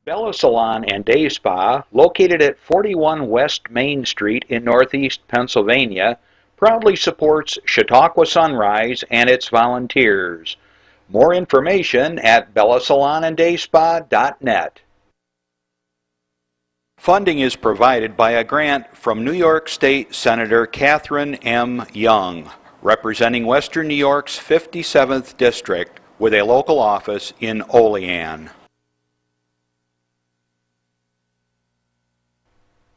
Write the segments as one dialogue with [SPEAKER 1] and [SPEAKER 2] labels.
[SPEAKER 1] Bella Salon and Day Spa, located at 41 West Main Street in Northeast Pennsylvania, proudly supports Chautauqua Sunrise and its volunteers. More information at bellasalonanddayspa.net. Funding is provided by a grant from New York State Senator Catherine M. Young, representing Western New York's 57th District with a local office in Olean.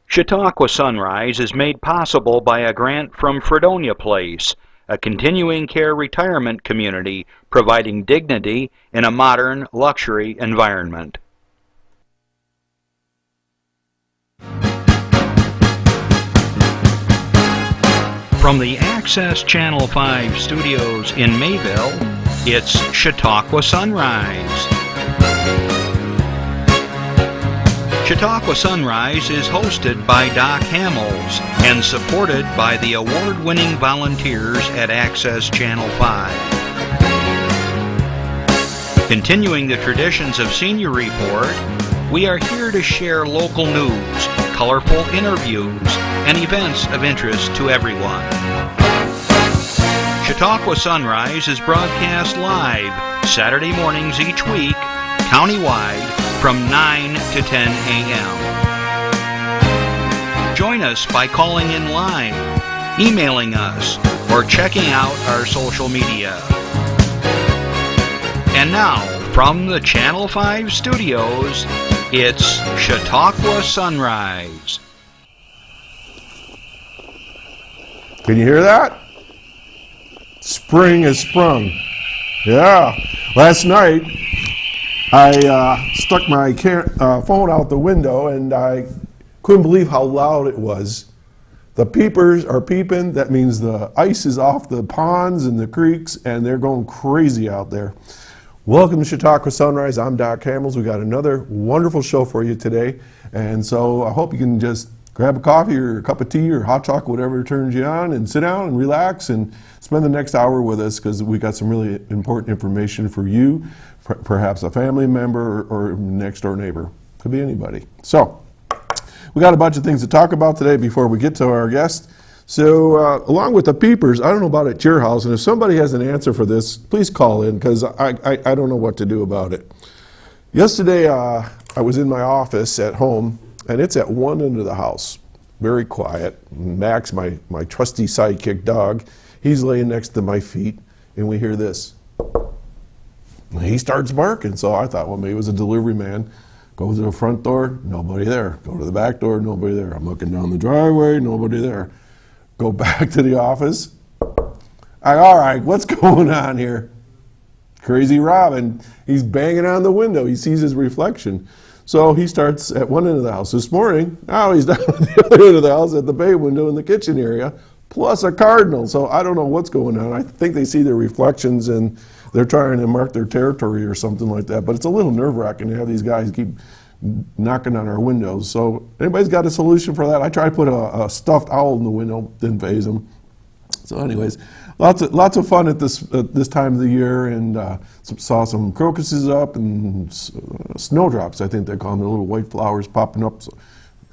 [SPEAKER 1] Chautauqua Sunrise is made possible by a grant from Fredonia Place, a continuing care retirement community providing dignity in a modern luxury environment. From the Access Channel 5 studios in Mayville, it's Chautauqua Sunrise. Chautauqua Sunrise is hosted by Doc Hamels and supported by the award-winning volunteers at Access Channel 5. Continuing the traditions of Senior Report, we are here to share local news, colorful interviews, and events of interest to everyone. Chautauqua Sunrise is broadcast live Saturday mornings each week, countywide, from 9 to 10 a.m. Join us by calling in live, emailing us, or checking out our social media. And now, from the Channel 5 studios, it's Chautauqua Sunrise.
[SPEAKER 2] Can you hear that? Spring has sprung. Yeah. Last night, I stuck my phone out the window and I couldn't believe how loud it was. The peepers are peeping. That means the ice is off the ponds and the creeks and they're going crazy out there. Welcome to Chautauqua Sunrise. I'm Doc Hamels. We got another wonderful show for you today. And so I hope you can just grab a coffee or a cup of tea or hot chocolate, whatever turns you on, and sit down and relax and spend the next hour with us because we got some really important information for you, perhaps a family member or next door neighbor. Could be anybody. So we got a bunch of things to talk about today before we get to our guest. So along with the peepers, I don't know about at your house, and if somebody has an answer for this, please call in because I don't know what to do about it. Yesterday I was in my office at home, and it's at one end of the house, very quiet. Max, my trusty sidekick dog, he's laying next to my feet, and we hear this. He starts barking, so I thought, well, maybe it was a delivery man. Go to the front door, nobody there. Go to the back door, nobody there. I'm looking down the driveway, nobody there. Go back to the office. All right, what's going on here? Crazy Robin, he's banging on the window. He sees his reflection. So he starts at one end of the house. This morning, now he's down at the other end of the house at the bay window in the kitchen area, plus a cardinal. So I don't know what's going on. I think they see their reflections and they're trying to mark their territory or something like that. But it's a little nerve-wracking to have these guys keep knocking on our windows. So anybody's got a solution for that? I tried to put a stuffed owl in the window, didn't faze them. So anyways, lots of fun at this time of the year, and saw some crocuses up and snowdrops, I think they call them, the little white flowers popping up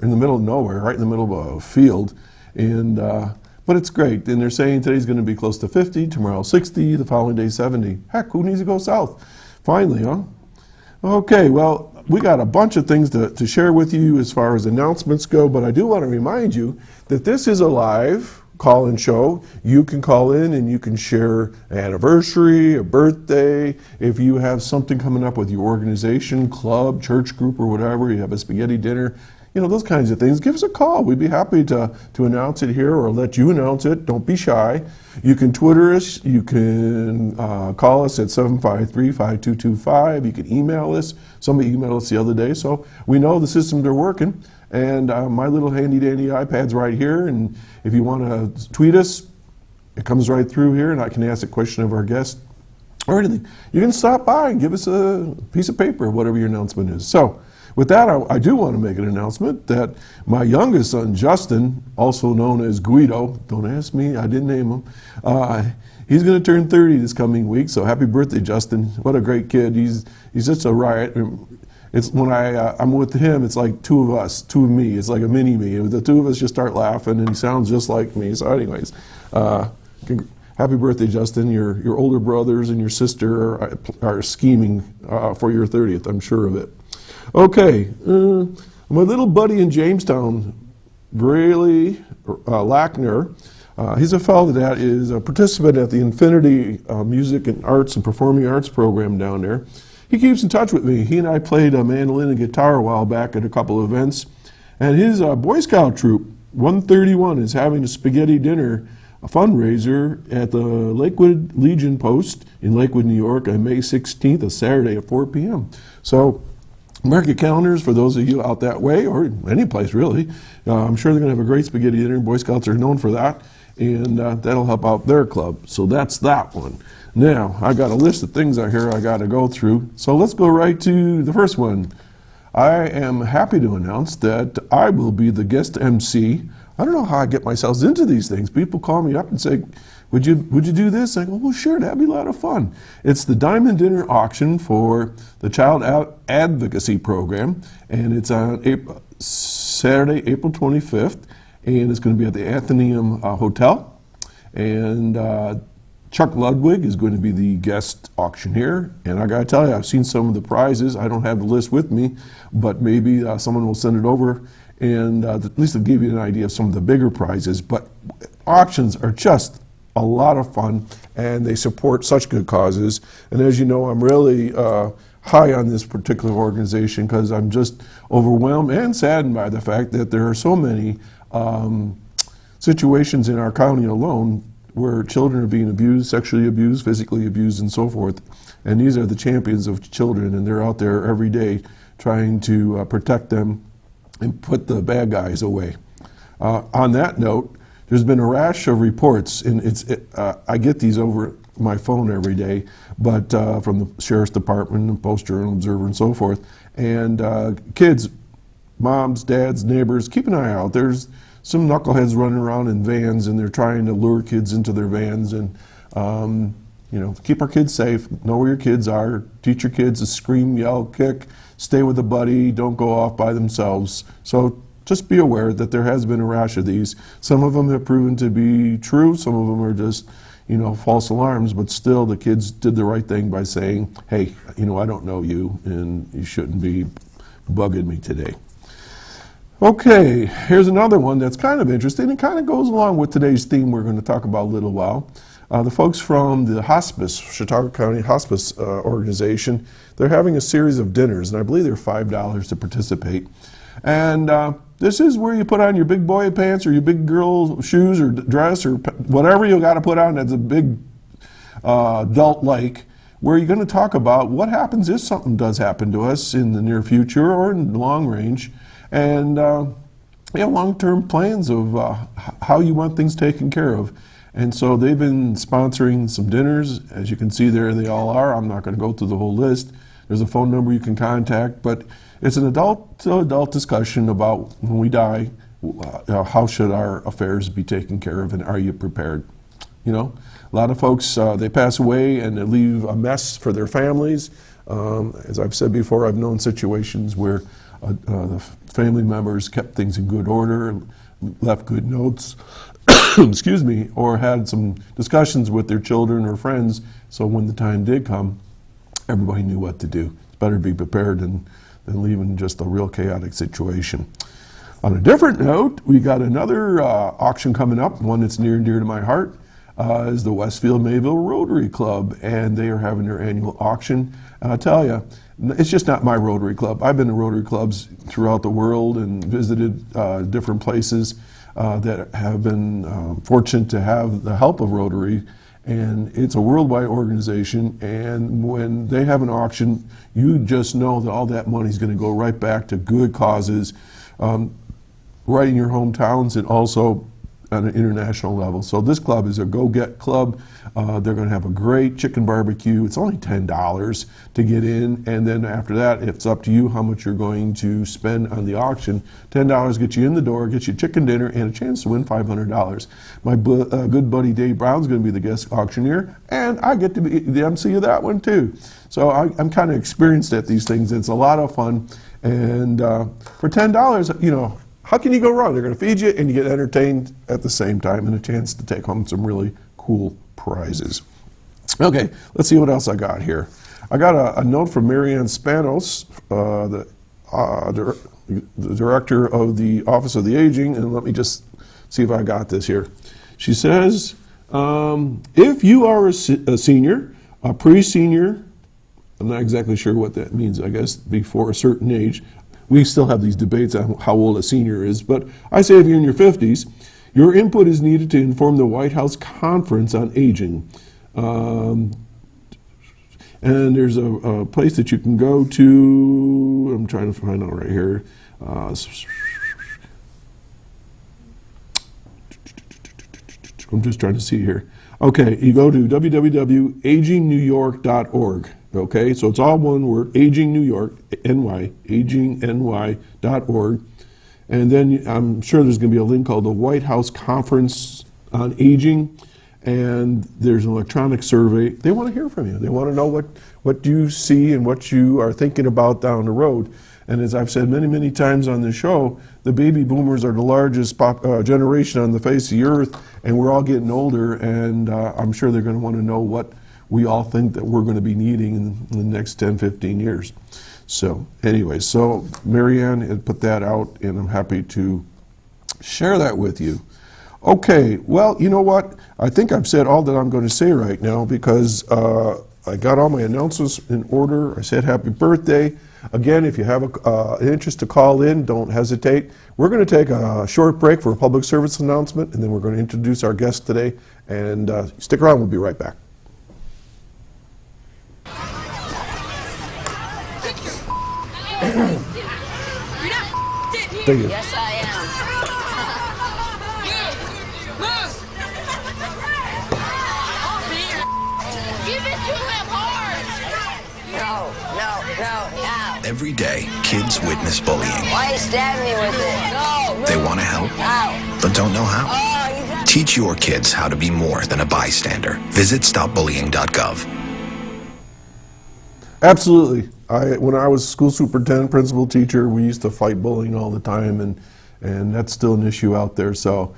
[SPEAKER 2] in the middle of nowhere, right in the middle of a field. And but it's great, and they're saying today's going to be close to 50, tomorrow 60, the following day 70. Heck, who needs to go south? Finally, huh? Okay, well, we got a bunch of things to share with you as far as announcements go, but I do want to remind you that this is a live call-in show. You can call in and you can share an anniversary, a birthday. If you have something coming up with your organization, club, church group, or whatever, you have a spaghetti dinner, those kinds of things, give us a call. We'd be happy to announce it here or let you announce it. Don't be shy. You can Twitter us. You can call us at 753-5225. You can email us. Somebody emailed us the other day, so we know the systems are working. And my little handy-dandy iPad's right here, and if you want to tweet us, it comes right through here, and I can ask a question of our guest or anything. You can stop by and give us a piece of paper, whatever your announcement is. So with that, I do want to make an announcement that my youngest son, Justin, also known as Guido, don't ask me, I didn't name him, he's going to turn 30 this coming week, so happy birthday, Justin. What a great kid. He's just a riot. It's when I'm with him, it's like two of us, two of me. It's like a mini me. The two of us just start laughing, and he sounds just like me. So, anyways, happy birthday, Justin. Your older brothers and your sister are scheming for your 30th. I'm sure of it. Okay, my little buddy in Jamestown, Braley Lackner. He's a fellow that is a participant at the Infinity Music and Arts and Performing Arts program down there. He keeps in touch with me. He and I played mandolin and guitar a while back at a couple of events. And his Boy Scout troop, 131, is having a spaghetti dinner, a fundraiser at the Lakewood Legion Post in Lakewood, New York on May 16th, a Saturday at 4 p.m. So mark your calendars for those of you out that way, or any place really. I'm sure they're going to have a great spaghetti dinner. Boy Scouts are known for that. And that'll help out their club. So that's that one. Now, I got a list of things out here I got to go through. So let's go right to the first one. I am happy to announce that I will be the guest MC. I don't know how I get myself into these things. People call me up and say, would you do this? I go, well, sure, that'd be a lot of fun. It's the Diamond Dinner Auction for the Child Advocacy Program, and it's on Saturday, April 25th. And it's going to be at the Athenaeum Hotel. And Chuck Ludwig is going to be the guest auctioneer. And I got to tell you, I've seen some of the prizes. I don't have the list with me, but maybe someone will send it over. And at least it'll give you an idea of some of the bigger prizes. But auctions are just a lot of fun, and they support such good causes. And as you know, I'm really high on this particular organization because I'm just overwhelmed and saddened by the fact that there are so many situations in our county alone where children are being abused, sexually abused, physically abused, and so forth. And these are the champions of children, and they're out there every day trying to protect them and put the bad guys away. On that note, there's been a rash of reports, and I get these over my phone every day, but from the Sheriff's Department and Post-Journal Observer and so forth. And kids, moms, dads, neighbors, keep an eye out. There's some knuckleheads running around in vans, and they're trying to lure kids into their vans. And keep our kids safe. Know where your kids are. Teach your kids to scream, yell, kick. Stay with a buddy. Don't go off by themselves. So just be aware that there has been a rash of these. Some of them have proven to be true. Some of them are just false alarms, but still the kids did the right thing by saying, hey, I don't know you, and you shouldn't be bugging me today. Okay, here's another one that's kind of interesting and kind of goes along with today's theme we're going to talk about a little while. The folks from the hospice, Chautauqua County Hospice Organization, they're having a series of dinners, and I believe they're $5 to participate. And this is where you put on your big boy pants or your big girl shoes or dress or whatever you got to put on that's a big adult-like, where you're going to talk about what happens if something does happen to us in the near future or in the long range. And long-term plans of how you want things taken care of. And so they've been sponsoring some dinners. As you can see there, they all are. I'm not going to go through the whole list. There's a phone number you can contact, but it's an adult-to-adult discussion about when we die, how should our affairs be taken care of, and are you prepared? A lot of folks, they pass away and they leave a mess for their families. As I've said before, I've known situations where the family members kept things in good order, left good notes, excuse me, or had some discussions with their children or friends, so when the time did come, everybody knew what to do. It's better to be prepared than leaving just a real chaotic situation. On a different note, we got another auction coming up, one that's near and dear to my heart, is the Westfield Mayville Rotary Club, and they are having their annual auction. And I'll tell you, it's just not my Rotary Club. I've been to Rotary Clubs throughout the world and visited different places that have been fortunate to have the help of Rotary. And it's a worldwide organization, and when they have an auction, you just know that all that money is going to go right back to good causes, right in your hometowns, and also on an international level. So this club is a go-get club. They're going to have a great chicken barbecue. It's only $10 to get in, and then after that, it's up to you how much you're going to spend on the auction. $10 gets you in the door, gets you chicken dinner, and a chance to win $500. My good buddy Dave Brown's going to be the guest auctioneer, and I get to be the MC of that one too. So I'm kind of experienced at these things. It's a lot of fun, and for $10, you know, how can you go wrong? They're going to feed you, and you get entertained at the same time, and a chance to take home some really cool prizes. Okay, let's see what else I got here. I got a note from Marianne Spanos, the director of the Office of the Aging, and let me just see if I got this here. She says, if you are a senior, a pre-senior, I'm not exactly sure what that means, I guess before a certain age. We still have these debates on how old a senior is, but I say if you're in your 50s, your input is needed to inform the White House Conference on Aging. And there's a place that you can go to. I'm trying to find out right here. I'm just trying to see here. Okay, you go to www.agingnewyork.org. Okay, so it's all one word, Aging New York, NY, agingny.org. And then I'm sure there's going to be a link called the White House Conference on Aging, and there's an electronic survey. They want to hear from you. They want to know what you see and what you are thinking about down the road. And as I've said many, many times on the show, the baby boomers are the largest generation on the face of the earth, and we're all getting older, and I'm sure they're going to want to know what we all think that we're going to be needing in the next 10, 15 years. So anyway, so Marianne had put that out, and I'm happy to share that with you. Okay, well, you know what? I think I've said all that I'm going to say right now, because I got all my announcements in order. I said happy birthday. Again, if you have an interest to call in, don't hesitate. We're going to take a short break for a public service announcement, and then we're going to introduce our guest today. And stick around, we'll be right back. Thank you.
[SPEAKER 3] Yes, I am. Give it to him hard. No.
[SPEAKER 4] Every day, kids witness bullying.
[SPEAKER 3] Why you stab me with it? No.
[SPEAKER 4] They want to help, but don't know how. Teach your kids how to be more than a bystander. Visit stopbullying.gov.
[SPEAKER 2] Absolutely. When I was school superintendent, principal, teacher, we used to fight bullying all the time, and that's still an issue out there. So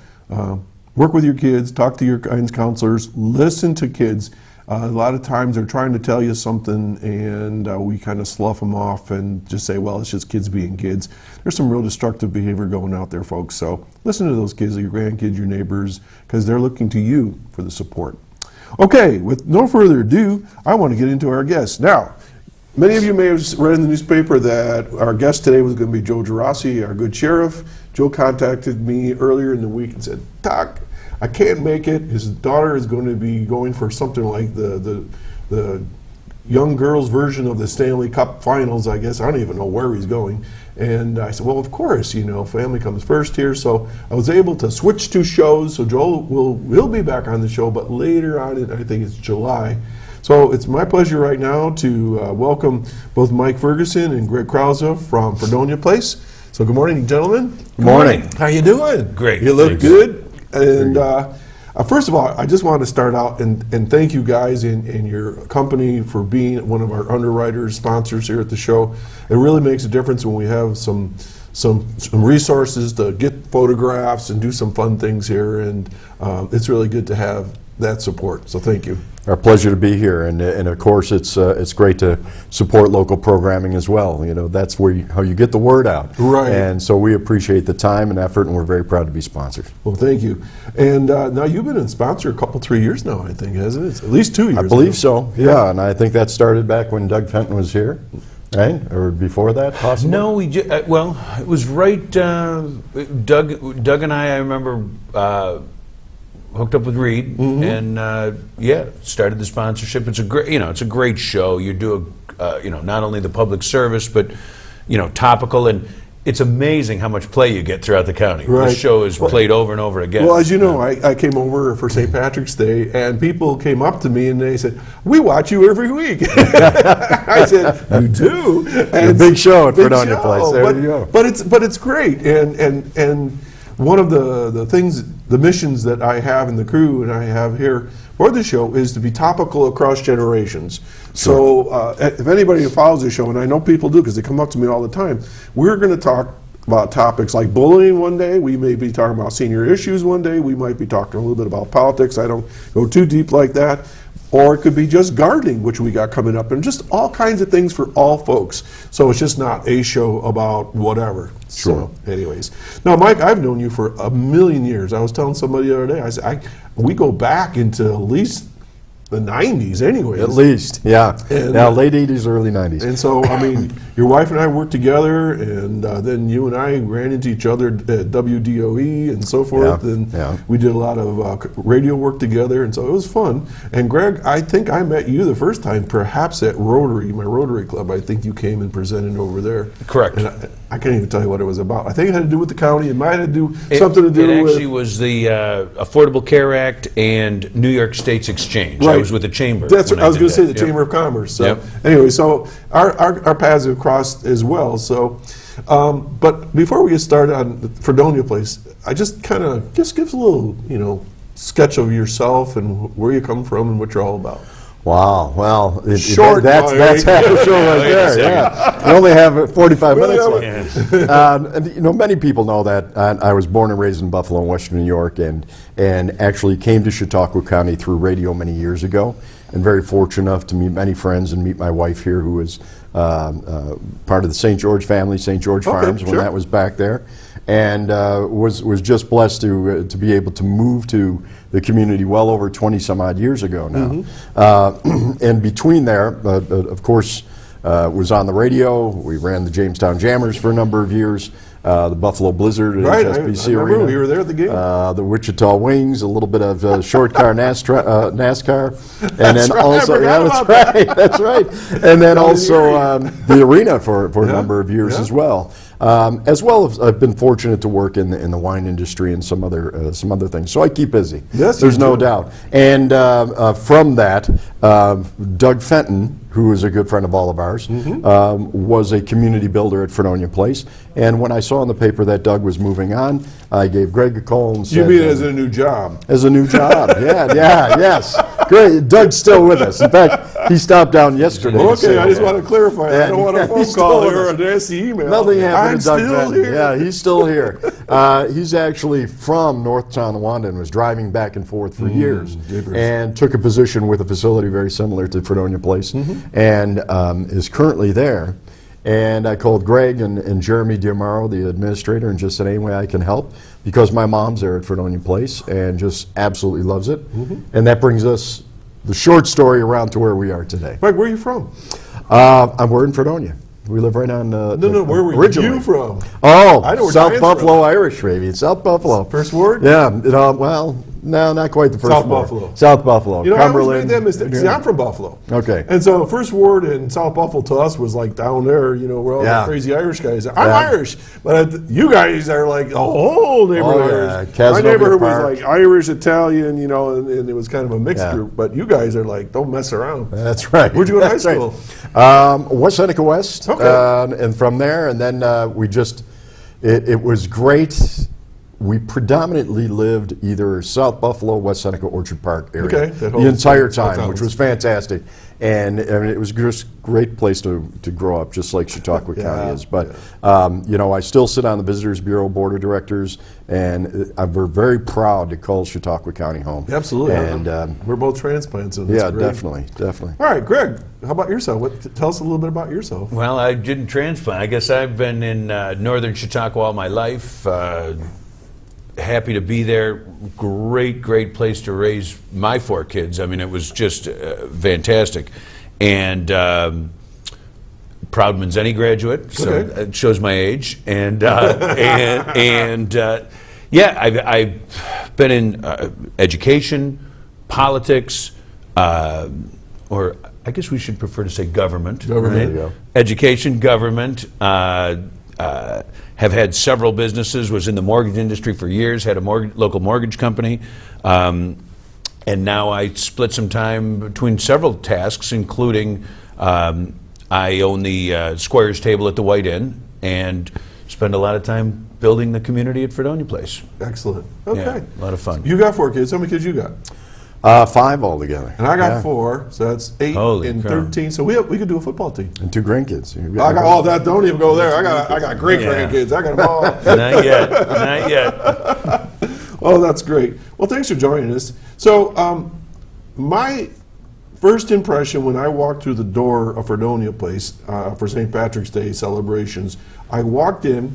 [SPEAKER 2] work with your kids, talk to your guidance counselors, listen to kids. A lot of times they're trying to tell you something, and we kind of slough them off and just say, well, it's just kids being kids. There's some real destructive behavior going out there, folks. So listen to those kids, your grandkids, your neighbors, because they're looking to you for the support. Okay, with no further ado, I want to get into our guests. Now, many of you may have read in the newspaper that our guest today was going to be Joe Gerasi, our good sheriff. Joe contacted me earlier in the week and said, Doc, I can't make it. His daughter is going to be going for something like the young girls version of the Stanley Cup Finals, I guess. I don't even know where he's going. And I said, well, of course, you know, family comes first here. So I was able to switch two shows. So Joel will be back on the show, but later on, I think it's July. So it's my pleasure right now to welcome both Mike Ferguson and Greg Krauza from Fredonia Place. So good morning, gentlemen.
[SPEAKER 5] Good morning.
[SPEAKER 2] How you doing?
[SPEAKER 5] Great.
[SPEAKER 2] You look
[SPEAKER 5] Thanks.
[SPEAKER 2] good. And first of all, I just want to start out and thank you guys and your company for being one of our underwriters, sponsors here at the show. It really makes a difference when we have some resources to get photographs and do some fun things here, and it's really good to have that support. So thank you.
[SPEAKER 5] Our pleasure to be here, and of course it's great to support local programming as well. You know, that's how you get the word out.
[SPEAKER 2] Right.
[SPEAKER 5] And so we appreciate the time and effort, and we're very proud to be sponsors.
[SPEAKER 2] Well, thank you. And now you've been a sponsor a couple, 3 years now, I think, hasn't it? It's at least 2 years.
[SPEAKER 5] I believe so. Yeah, and I think that started back when Doug Fenton was here, right? Or before that, possibly?
[SPEAKER 6] No, well, it was right. Doug and I remember. Hooked up with Reed, and started the sponsorship. It's a great, it's a great show. You do not only the public service, but topical, and it's amazing how much play you get throughout the county.
[SPEAKER 2] Right.
[SPEAKER 6] The show is played over and over again.
[SPEAKER 2] Well, as you know, I came over for St. Patrick's Day, and people came up to me and they said, "We watch you every week." I said, "You do?" And
[SPEAKER 5] A big show at
[SPEAKER 2] big
[SPEAKER 5] Fredonia
[SPEAKER 2] show,
[SPEAKER 5] Place. There
[SPEAKER 2] but,
[SPEAKER 5] you go.
[SPEAKER 2] But it's great, and one of the things, the missions that I have in the crew and I have here for the show is to be topical across generations. So if anybody follows the show, and I know people do because they come up to me all the time, we're going to talk about topics like bullying one day. We may be talking about senior issues one day. We might be talking a little bit about politics. I don't go too deep like that. Or it could be just gardening, which we got coming up, and just all kinds of things for all folks. So it's just not a show about whatever.
[SPEAKER 5] Sure.
[SPEAKER 2] So anyways. Now, Mike, I've known you for a million years. I was telling somebody the other day, I said, we go back into at least the 90s anyways.
[SPEAKER 5] At least, yeah.
[SPEAKER 2] And,
[SPEAKER 5] now, late 80s, early 90s.
[SPEAKER 2] And so, I mean, your wife and I worked together, and then you and I ran into each other at WDOE and so forth, and we did a lot of radio work together, and so it was fun. And Greg, I think I met you the first time perhaps at Rotary, my Rotary Club. I think you came and presented over there.
[SPEAKER 6] Correct.
[SPEAKER 2] And I can't even tell you what it was about. I think it had to do with the county. It might have to do something to do with...
[SPEAKER 6] It actually was the Affordable Care Act and New York State's Exchange.
[SPEAKER 2] Right.
[SPEAKER 6] I was with the Chamber.
[SPEAKER 2] That's what I was going to say, the
[SPEAKER 6] Yep.
[SPEAKER 2] Chamber of Commerce. So
[SPEAKER 6] Yep.
[SPEAKER 2] anyway, so our paths have crossed as well. So, but before we get started on the Fredonia place, I just kind of give us a little, sketch of yourself and where you come from and what you're all about.
[SPEAKER 5] Wow, well,
[SPEAKER 2] Short,
[SPEAKER 5] that's half the show right there, yeah. We only have 45 minutes left. And, many people know that I was born and raised in Buffalo, Western New York, and actually came to Chautauqua County through radio many years ago, and very fortunate enough to meet many friends and meet my wife here, who was part of the St. George family, St. George Farms, when that was back there, and was just blessed to be able to move to the community well over 20 some odd years ago now. And between there, of course, was on the radio. We ran the Jamestown Jammers for a number of years, the Buffalo Blizzard at
[SPEAKER 2] Right,
[SPEAKER 5] HSBC
[SPEAKER 2] I remember
[SPEAKER 5] Arena.
[SPEAKER 2] you were there at the game.
[SPEAKER 5] The Wichita Wings, a little bit of short car NASCAR, and
[SPEAKER 2] That's
[SPEAKER 5] then
[SPEAKER 2] right, I
[SPEAKER 5] also
[SPEAKER 2] forgot
[SPEAKER 5] that's
[SPEAKER 2] about
[SPEAKER 5] right, that's right, and then also the arena for a number of years
[SPEAKER 2] Yeah.
[SPEAKER 5] as well. As well as I've been fortunate to work in the wine industry and some other things, so I keep busy.
[SPEAKER 2] Yes,
[SPEAKER 5] there's
[SPEAKER 2] you
[SPEAKER 5] no
[SPEAKER 2] do.
[SPEAKER 5] doubt. And from that, Doug Fenton, who is a good friend of all of ours, was a community builder at Fredonia Place. And when I saw in the paper that Doug was moving on, I gave Greg a call and said,
[SPEAKER 2] You mean as a new job?
[SPEAKER 5] as a new job. Yes. Great. Doug's still with us. In fact, he stopped down yesterday. to
[SPEAKER 2] Okay,
[SPEAKER 5] say
[SPEAKER 2] I just
[SPEAKER 5] hello.
[SPEAKER 2] want to clarify. I don't want a phone
[SPEAKER 5] He's
[SPEAKER 2] call
[SPEAKER 5] still with
[SPEAKER 2] or
[SPEAKER 5] us.
[SPEAKER 2] a nasty email.
[SPEAKER 5] Nothing happened
[SPEAKER 2] I'm
[SPEAKER 5] to Doug
[SPEAKER 2] still
[SPEAKER 5] Fenton.
[SPEAKER 2] here.
[SPEAKER 5] Yeah, he's still here. He's actually from North Tonawanda and was driving back and forth for years,
[SPEAKER 2] jeepers.
[SPEAKER 5] and took a position with a facility very similar to Fredonia Place, and is currently there. And I called Greg and Jeremy Diamaro, the administrator, and just said, any way I can help, because my mom's there at Fredonia Place and just absolutely loves it. And that brings us the short story around to where we are today.
[SPEAKER 2] Mike, where are you from?
[SPEAKER 5] We're in Fredonia. We live right on.
[SPEAKER 2] No, where were
[SPEAKER 5] originally.
[SPEAKER 2] you from?
[SPEAKER 5] Oh,
[SPEAKER 2] I know where
[SPEAKER 5] South
[SPEAKER 2] Diane's
[SPEAKER 5] Buffalo Irish, baby. South Buffalo.
[SPEAKER 2] First word?
[SPEAKER 5] Yeah. Well, no, not quite the first
[SPEAKER 2] South
[SPEAKER 5] word.
[SPEAKER 2] Buffalo.
[SPEAKER 5] South Buffalo.
[SPEAKER 2] You know, I always
[SPEAKER 5] Cumberland.
[SPEAKER 2] made that mistake. See, I'm from Buffalo.
[SPEAKER 5] Okay.
[SPEAKER 2] And so first word in South Buffalo to us was like down there, where all
[SPEAKER 5] Yeah.
[SPEAKER 2] the crazy Irish guys are. I'm
[SPEAKER 5] Yeah.
[SPEAKER 2] Irish, but you guys are like a whole neighborhood
[SPEAKER 5] Oh, yeah.
[SPEAKER 2] Irish. My
[SPEAKER 5] Casanova
[SPEAKER 2] neighborhood
[SPEAKER 5] Park.
[SPEAKER 2] was like Irish, Italian, and it was kind of a mixed
[SPEAKER 5] Yeah.
[SPEAKER 2] group. But you guys are like, don't mess around.
[SPEAKER 5] That's right.
[SPEAKER 2] Where'd you go to high
[SPEAKER 5] That's right.
[SPEAKER 2] school?
[SPEAKER 5] West Seneca West.
[SPEAKER 2] Okay.
[SPEAKER 5] And from there, and then it was great. We predominantly lived either South Buffalo, West Seneca, Orchard Park area
[SPEAKER 2] Okay, that
[SPEAKER 5] the
[SPEAKER 2] whole
[SPEAKER 5] entire
[SPEAKER 2] whole
[SPEAKER 5] time,
[SPEAKER 2] town.
[SPEAKER 5] which was fantastic. And I mean, it was just a great place to grow up, just like Chautauqua County is. But, I still sit on the Visitors Bureau Board of Directors, and we're very proud to call Chautauqua County home.
[SPEAKER 2] Absolutely.
[SPEAKER 5] And
[SPEAKER 2] we're both transplants. So that's
[SPEAKER 5] yeah,
[SPEAKER 2] great.
[SPEAKER 5] definitely.
[SPEAKER 2] All right, Greg, how about yourself? Tell us a little bit about yourself.
[SPEAKER 6] Well, I didn't transplant. I guess I've been in northern Chautauqua all my life. Happy to be there. Great place to raise my 4 kids. I mean, it was just fantastic. And proud Manzeni graduate, so
[SPEAKER 2] Okay.
[SPEAKER 6] it shows my age. And yeah, I've been in education, politics, or I guess we should prefer to say government.
[SPEAKER 2] Government.
[SPEAKER 6] right?
[SPEAKER 5] There you go.
[SPEAKER 6] Education, government. have had several businesses, was in the mortgage industry for years, had a local mortgage company, and now I split some time between several tasks, including I own the Squares table at the White Inn and spend a lot of time building the community at Fredonia Place.
[SPEAKER 2] Excellent. Okay.
[SPEAKER 6] Yeah, a lot of fun.
[SPEAKER 2] You got 4 kids. How many kids you got?
[SPEAKER 5] 5 altogether.
[SPEAKER 2] And I got 4, so that's 8
[SPEAKER 6] Holy
[SPEAKER 2] and
[SPEAKER 6] cow.
[SPEAKER 2] 13. So we could do a football team.
[SPEAKER 5] And 2 grandkids.
[SPEAKER 2] I got all that. Don't even go there. I got great grandkids. I got them all.
[SPEAKER 6] Not yet. Not yet.
[SPEAKER 2] Oh, that's great. Well, thanks for joining us. So, my first impression when I walked through the door of Fredonia Place for St. Patrick's Day celebrations, I walked in.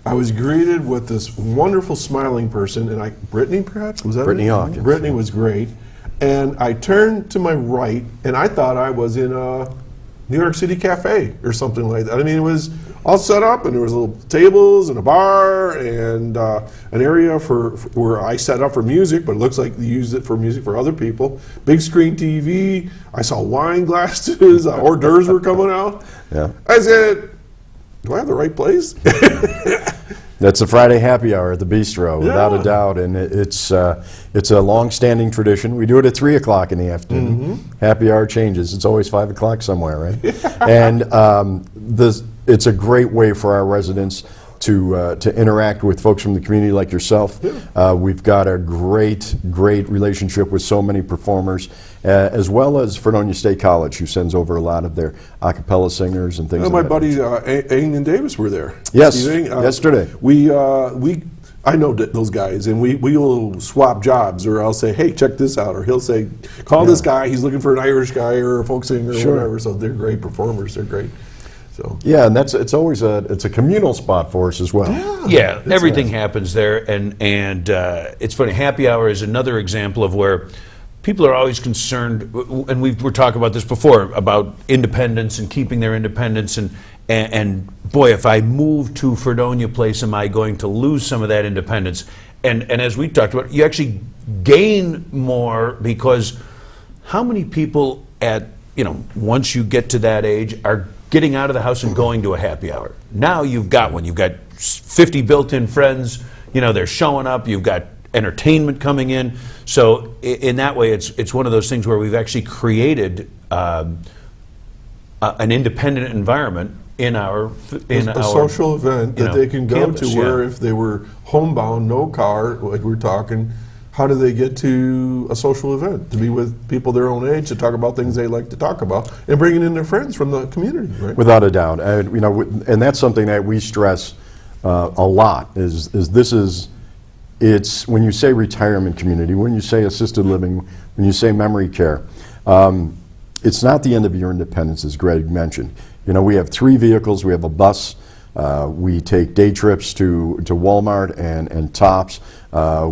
[SPEAKER 2] I was greeted with this wonderful smiling person, and Brittany, perhaps? Was that
[SPEAKER 5] Brittany
[SPEAKER 2] it?
[SPEAKER 5] Hawkins.
[SPEAKER 2] Brittany was great. And I turned to my right, and I thought I was in a New York City cafe or something like that. I mean, it was all set up, and there was little tables and a bar and an area for where I set up for music, but it looks like they used it for music for other people. Big screen TV. I saw wine glasses. Hors d'oeuvres were coming out.
[SPEAKER 5] Yeah.
[SPEAKER 2] I said, do I have the right place?
[SPEAKER 5] That's a Friday happy hour at the Bistro, without
[SPEAKER 2] Yeah.
[SPEAKER 5] a doubt, and it's a long-standing tradition. We do it at 3 o'clock in the afternoon. Happy hour changes. It's always 5 o'clock somewhere, right? And it's a great way for our residents to interact with folks from the community like yourself. We've got a great relationship with so many performers, as well as Fredonia State College, who sends over a lot of their a cappella singers and things
[SPEAKER 2] Well,
[SPEAKER 5] like
[SPEAKER 2] my
[SPEAKER 5] that.
[SPEAKER 2] buddy Aang and Davis were there.
[SPEAKER 5] Yes,
[SPEAKER 2] Steve Aang,
[SPEAKER 5] yesterday.
[SPEAKER 2] I know those guys, and we will swap jobs, or I'll say, hey, check this out, or he'll say, call this guy, he's looking for an Irish guy or a folk singer or whatever. So they're great performers, they're great. So
[SPEAKER 5] Yeah, and it's always a communal spot for us as well.
[SPEAKER 6] Yeah, everything happens there, and it's funny. Happy hour is another example of where people are always concerned, and we were talking about this before, about independence and keeping their independence, and boy, if I move to Fredonia Place, am I going to lose some of that independence? And as we talked about, you actually gain more, because how many people once you get to that age are getting out of the house and going to a happy hour? Now you've got one. You've got 50 built-in friends. They're showing up. You've got entertainment coming in. So in that way, it's one of those things where we've actually created an independent environment in our
[SPEAKER 2] social event that they can go
[SPEAKER 6] campus,
[SPEAKER 2] to, where if they were homebound, no car, like we're talking, how do they get to a social event, to be with people their own age, to talk about things they like to talk about, and bringing in their friends from the community, right?
[SPEAKER 5] Without a doubt, and that's something that we stress a lot. It's when you say retirement community, when you say assisted living, when you say memory care, it's not the end of your independence, as Greg mentioned. We have 3 vehicles. We have a bus. We take day trips to Walmart and Tops.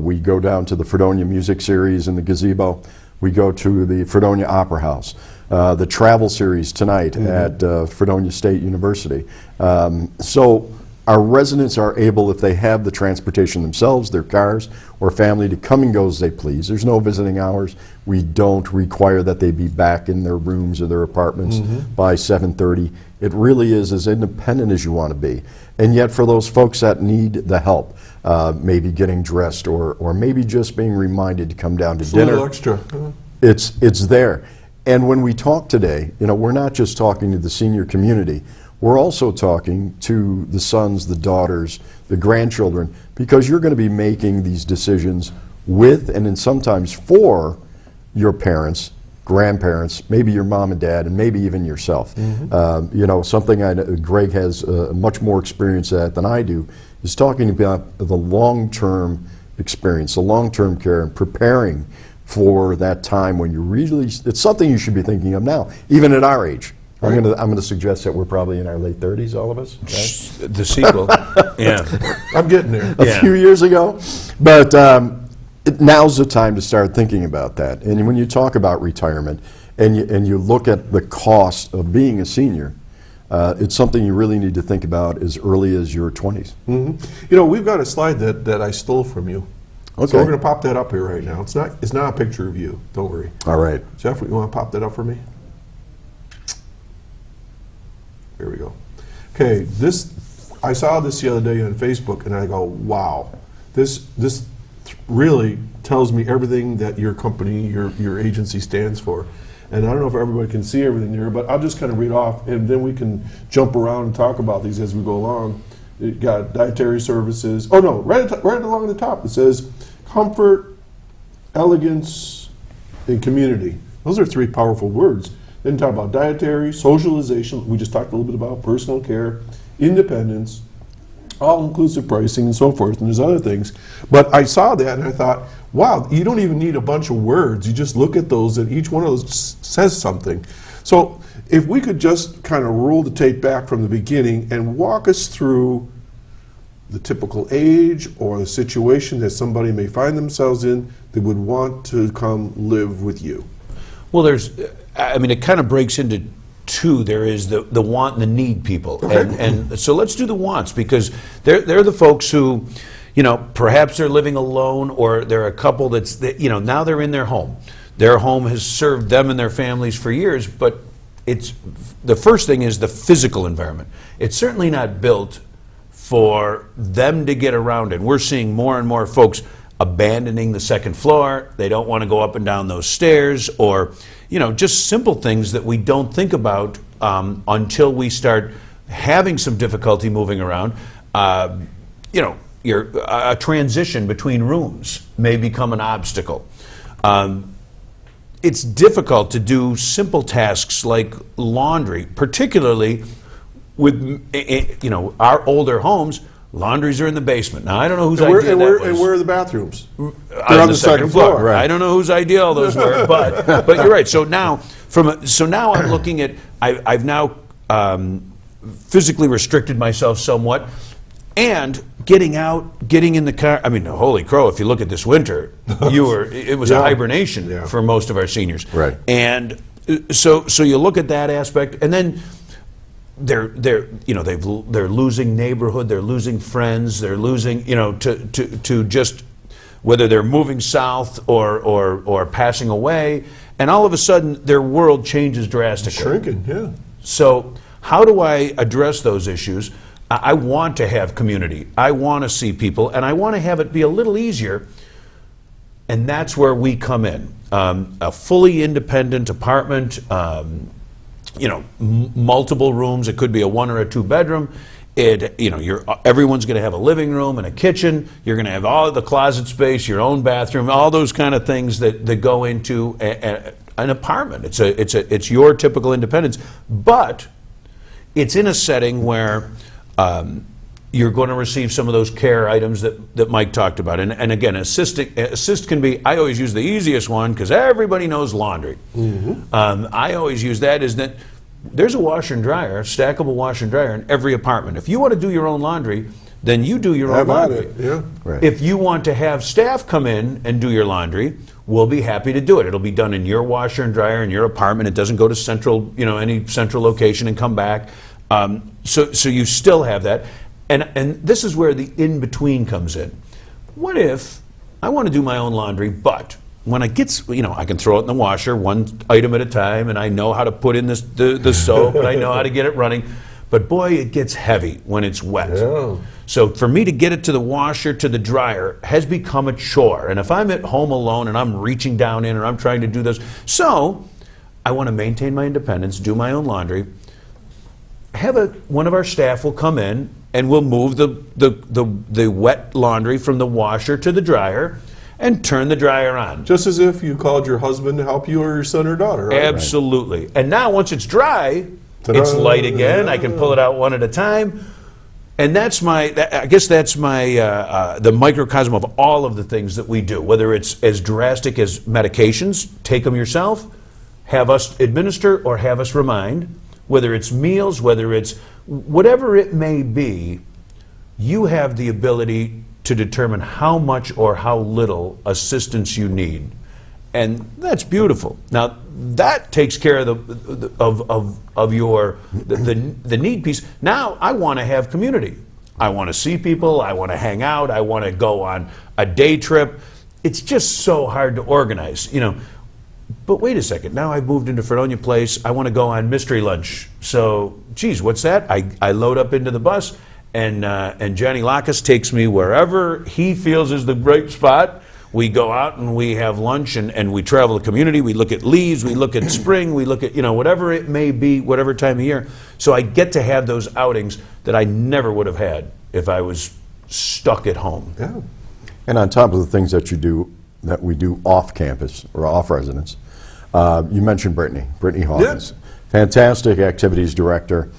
[SPEAKER 5] We go down to the Fredonia Music Series in the gazebo. We go to the Fredonia Opera House. The travel series tonight at Fredonia State University. So our residents are able, if they have the transportation themselves, their cars, or family, to come and go as they please. There's no visiting hours. We don't require that they be back in their rooms or their apartments by 7:30. It really is as independent as you want to be. And yet for those folks that need the help, maybe getting dressed or maybe just being reminded to come down to
[SPEAKER 2] It's a
[SPEAKER 5] dinner.
[SPEAKER 2] little extra.
[SPEAKER 5] It's there. And when we talk today, we're not just talking to the senior community. We're also talking to the sons, the daughters, the grandchildren, because you're going to be making these decisions with and then sometimes for your parents, grandparents, maybe your mom and dad, and maybe even yourself. Something Greg has much more experience at than I do is talking about the long-term experience, the long-term care, and preparing for that time when you really, it's something you should be thinking of now, even at our age.
[SPEAKER 2] Right.
[SPEAKER 5] I'm going to suggest that we're probably in our late 30s, all of us. Right?
[SPEAKER 6] The sequel. Yeah.
[SPEAKER 2] I'm getting there.
[SPEAKER 5] A few years ago. But now's the time to start thinking about that. And when you talk about retirement and you look at the cost of being a senior, it's something you really need to think about as early as your 20s.
[SPEAKER 2] We've got a slide that I stole from you.
[SPEAKER 5] Okay.
[SPEAKER 2] So we're going to pop that up here right now. It's not a picture of you. Don't worry.
[SPEAKER 5] All right.
[SPEAKER 2] Jeff, you want to pop that up for me? There we go. Okay, this I saw this the other day on Facebook, and I go, wow, this really tells me everything that your company, your agency stands for. And I don't know if everybody can see everything there, but I'll just kind of read off, and then we can jump around and talk about these as we go along. It got dietary services. Oh no, right along the top it says comfort, elegance, and community. Those are 3 powerful words. Then talk about dietary, socialization. We just talked a little bit about personal care, independence, all-inclusive pricing, and so forth. And there's other things. But I saw that and I thought, wow, you don't even need a bunch of words. You just look at those, and each one of those says something. So if we could just kind of roll the tape back from the beginning and walk us through the typical age or the situation that somebody may find themselves in that would want to come live with you.
[SPEAKER 6] Well, it kind of breaks into 2. There is the want and the need people.
[SPEAKER 2] Okay.
[SPEAKER 6] And so let's do the wants, because they're the folks who, perhaps they're living alone, or they're a couple now they're in their home. Their home has served them and their families for years, but the first thing is the physical environment. It's certainly not built for them to get around in. We're seeing more and more folks abandoning the second floor. They don't want to go up and down those stairs, or just simple things that we don't think about until we start having some difficulty moving around. A transition between rooms may become an obstacle. It's difficult to do simple tasks like laundry, particularly with our older homes. Laundries are in the basement. Now, I don't know whose idea that was.
[SPEAKER 2] And where are the bathrums?
[SPEAKER 6] They're
[SPEAKER 2] on the second floor.
[SPEAKER 6] Right. I don't know whose idea all those were, but you're right. So now I'm looking at. I've now physically restricted myself somewhat, and getting out, getting in the car. I mean, holy crow! If you look at this winter, it was a hibernation for most of our seniors.
[SPEAKER 5] Right.
[SPEAKER 6] And so you look at that aspect, and then they're losing neighborhood, they're losing friends, they're losing to just whether they're moving south or passing away, and all of a sudden their world changes drastically.
[SPEAKER 2] Shrinking, yeah.
[SPEAKER 6] So how do I address those issues? I want to have community. I want to see people, and I want to have it be a little easier, and that's where we come in. A fully independent apartment, multiple rooms. It could be a 1 or a 2 bedroom. Everyone's going to have a living room and a kitchen. You're going to have all the closet space, your own bathroom, all those kind of things that go into an apartment. It's your typical independence, but it's in a setting where you're going to receive some of those care items that Mike talked about. And again, assist can be, I always use the easiest one because everybody knows laundry. Mm-hmm. I always use that is that there's a washer and dryer, stackable washer and dryer in every apartment. If you want to do your own laundry, then you do your own laundry.
[SPEAKER 2] Yeah.
[SPEAKER 5] Right.
[SPEAKER 6] If you want to have staff come in and do your laundry, we'll be happy to do it. It'll be done in your washer and dryer in your apartment. It doesn't go to any central location and come back. So you still have that. And this is where the in-between comes in. What if I want to do my own laundry, but when I get, I can throw it in the washer one item at a time, and I know how to put in the soap, and I know how to get it running. But boy, it gets heavy when it's wet.
[SPEAKER 2] Yeah.
[SPEAKER 6] So for me to get it to the washer, to the dryer, has become a chore. And if I'm at home alone and I'm reaching down in or I'm trying to do this, so I want to maintain my independence, do my own laundry. One of our staff will come in and we'll move the wet laundry from the washer to the dryer and turn the dryer on.
[SPEAKER 2] Just as if you called your husband to help you or your son or daughter, right?
[SPEAKER 6] Absolutely. Right. And now once it's dry,
[SPEAKER 2] Ta-da.
[SPEAKER 6] It's light again. I can pull it out one at a time. And I guess that's the microcosm of all of the things that we do, whether it's as drastic as medications, take them yourself, have us administer or have us remind, whether it's meals, whether it's whatever it may be, you have the ability to determine how much or how little assistance you need. And that's beautiful. Now, that takes care of your need piece. Now, I want to have community. I want to see people. I want to hang out. I want to go on a day trip. It's just so hard to organize, But wait a second. Now I've moved into Fredonia Place. I want to go on mystery lunch. So, geez, what's that? I load up into the bus, And Johnny Lacus takes me wherever he feels is the right spot. We go out and we have lunch and we travel the community. We look at leaves, we look at spring, we look at, whatever it may be, whatever time of year. So I get to have those outings that I never would have had if I was stuck at home.
[SPEAKER 2] Yeah.
[SPEAKER 5] And on top of the things that we do off campus or off residence, you mentioned Brittany Hawkins, fantastic activities director.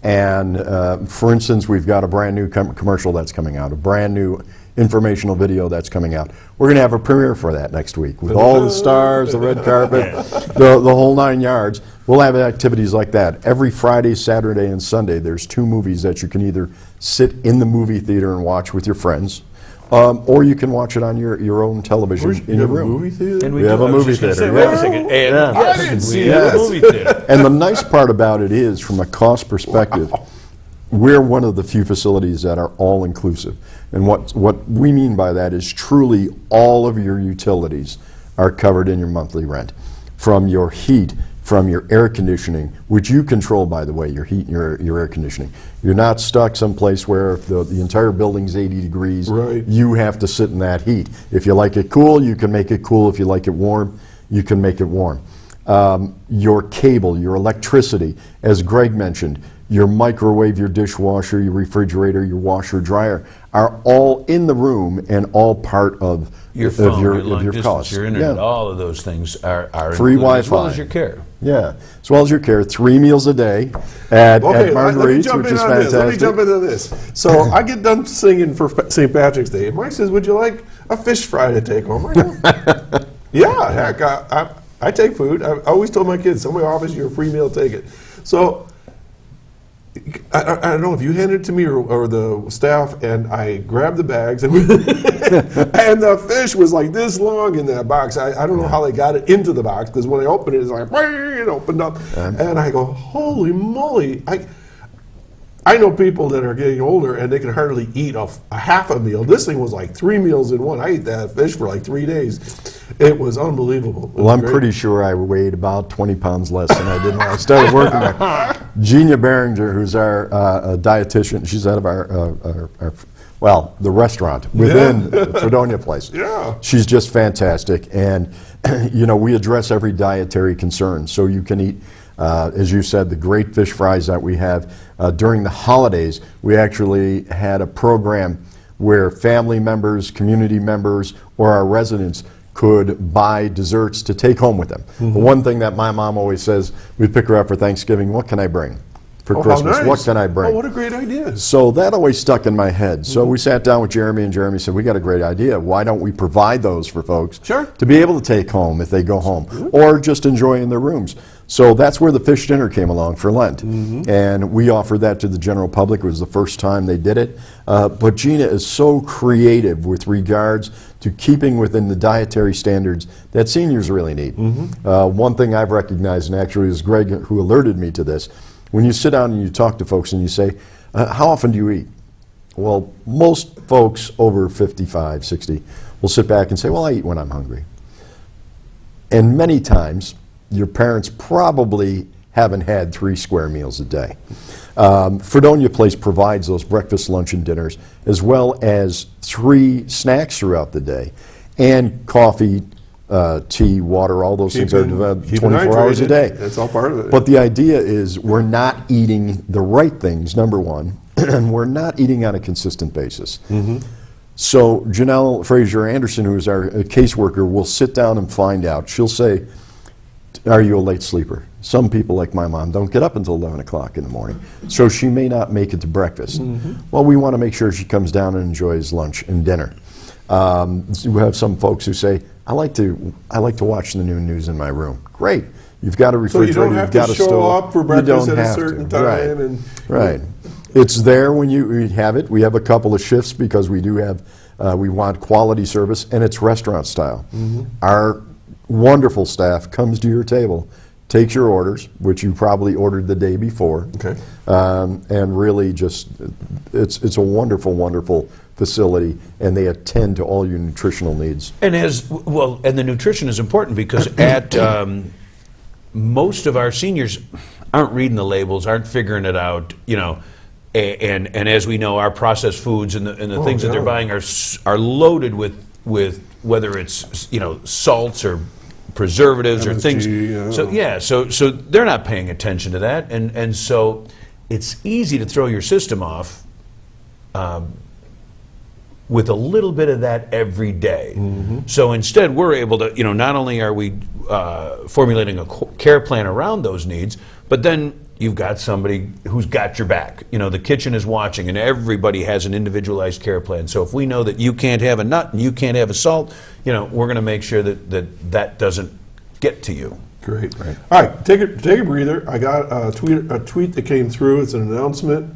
[SPEAKER 5] And for instance, we've got a brand new commercial that's coming out, a brand new informational video that's coming out. We're going to have a premiere for that next week with all the stars, the red carpet, the whole 9 yards. We'll have activities like that. Every Friday, Saturday, and Sunday, there's 2 movies that you can either sit in the movie theater and watch with your friends, or you can watch it on your own television in your room.
[SPEAKER 2] Movie theater?
[SPEAKER 6] And
[SPEAKER 5] We have a movie theater.
[SPEAKER 6] Wait a second. And
[SPEAKER 2] I didn't see
[SPEAKER 6] we have
[SPEAKER 2] this.
[SPEAKER 6] a movie theater.
[SPEAKER 5] And the nice part about it is, from a cost perspective, we're one of the few facilities that are all-inclusive. And what we mean by that is truly all of your utilities are covered in your monthly rent. From your heat, from your air conditioning, which you control, by the way, your heat and your air conditioning. You're not stuck someplace where the entire building's 80 degrees.
[SPEAKER 2] Right.
[SPEAKER 5] You have to sit in that heat. If you like it cool, you can make it cool. If you like it warm, you can make it warm. Your cable, your electricity, as Greg mentioned, your microwave, your dishwasher, your refrigerator, your washer, dryer are all in the room and all part of
[SPEAKER 6] Your phone, your
[SPEAKER 5] of
[SPEAKER 6] long
[SPEAKER 5] your
[SPEAKER 6] distance,
[SPEAKER 5] cost.
[SPEAKER 6] your internet, all of those things are
[SPEAKER 5] Free
[SPEAKER 6] included, as well
[SPEAKER 5] Wi-Fi.
[SPEAKER 6] as your care.
[SPEAKER 5] Yeah, as well as your care. 3 meals a day at
[SPEAKER 2] Okay, let me
[SPEAKER 5] Marguerite's,
[SPEAKER 2] jump
[SPEAKER 5] which
[SPEAKER 2] in
[SPEAKER 5] is
[SPEAKER 2] on this.
[SPEAKER 5] fantastic.
[SPEAKER 2] Let me jump into this. So I get done singing for St. Patrick's Day, and Mike says, "Would you like a fish fry to take home?" I go, yeah, heck, I take food. I always told my kids, somebody offers you a free meal, take it. So I don't know if you handed it to me or the staff, and I grabbed the bags, and, and the fish was like this long in that box. I don't know how they got it into the box, because when I opened it, it's like, it opened up. And I go, holy moly. I know people that are getting older, and they can hardly eat a half a meal. This thing was like 3 meals in one. I ate that fish for like 3 days. It was unbelievable. It
[SPEAKER 5] Well,
[SPEAKER 2] was
[SPEAKER 5] I'm
[SPEAKER 2] great.
[SPEAKER 5] pretty sure I weighed about 20 pounds less than I did when I started working there. Gina Behringer, who's our dietitian, she's out of our the restaurant within the Fredonia place.
[SPEAKER 2] Yeah.
[SPEAKER 5] She's just fantastic. And, we address every dietary concern. So you can eat, as you said, the great fish fries that we have. During the holidays, we actually had a program where family members, community members, or our residents could buy desserts to take home with them. The one thing that my mom always says, we pick her up for Thanksgiving, what can I bring for
[SPEAKER 2] Oh, how
[SPEAKER 5] Christmas?
[SPEAKER 2] nice.
[SPEAKER 5] What can I bring?
[SPEAKER 2] Oh, what a great idea.
[SPEAKER 5] So that always stuck in my head. So we sat down with Jeremy, and Jeremy said, we got a great idea. Why don't we provide those for folks
[SPEAKER 2] Sure.
[SPEAKER 5] to be able to take home if they go home, or just enjoy in their rooms? So that's where the fish dinner came along for Lent. And we offered that to the general public. It was the first time they did it. But Gina is so creative with regards to keeping within the dietary standards that seniors really need. One thing I've recognized, and actually it was Greg who alerted me to this, when you sit down and you talk to folks and you say, how often do you eat? Well, most folks over 55, 60 will sit back and say, well, I eat when I'm hungry. And many times, your parents probably haven't had 3 square meals a day. Fredonia Place provides those breakfast, lunch, and dinners, as well as 3 snacks throughout the day, and coffee, tea, water, all those things are developed
[SPEAKER 2] Keeping
[SPEAKER 5] 24 hours a
[SPEAKER 2] hydrated.
[SPEAKER 5] day.
[SPEAKER 2] That's all part of it.
[SPEAKER 5] But the idea is we're not eating the right things, number one, and we're not eating on a consistent basis. So Janelle Fraser Anderson, who is our caseworker, will sit down and find out. She'll say, are you a late sleeper? Some people, like my mom, don't get up until 11 o'clock in the morning, so she may not make it to breakfast. Well, we want to make sure she comes down and enjoys lunch and dinner. We have some folks who say, I like to watch the noon news in my room. Great. You've got a
[SPEAKER 2] So you
[SPEAKER 5] refrigerator,
[SPEAKER 2] don't have
[SPEAKER 5] you've got
[SPEAKER 2] to
[SPEAKER 5] a
[SPEAKER 2] show
[SPEAKER 5] stove.
[SPEAKER 2] up for
[SPEAKER 5] You
[SPEAKER 2] breakfast
[SPEAKER 5] don't
[SPEAKER 2] at a
[SPEAKER 5] have
[SPEAKER 2] certain
[SPEAKER 5] to.
[SPEAKER 2] time.
[SPEAKER 5] Right. It's there when you have it. We have a couple of shifts because we do have, we want quality service, and it's restaurant style. Our wonderful staff comes to your table, takes your orders, which you probably ordered the day before,
[SPEAKER 2] Okay.
[SPEAKER 5] and really just, it's a wonderful, wonderful facility, and they attend to all your nutritional needs.
[SPEAKER 6] And and the nutrition is important because at most of our seniors aren't reading the labels, aren't figuring it out. and as we know, our processed foods and the things that they're buying are loaded with whether it's salts or preservatives or things. So they're not paying attention to that, and so it's easy to throw your system off with a little bit of that every day. So instead, we're able to, not only are we formulating a care plan around those needs, but then you've got somebody who's got your back. The kitchen is watching, and everybody has an individualized care plan. So if we know that you can't have a nut and you can't have a salt, we're going to make sure that doesn't get to you.
[SPEAKER 2] Great. All right, take a breather. I got a tweet that came through. It's an announcement.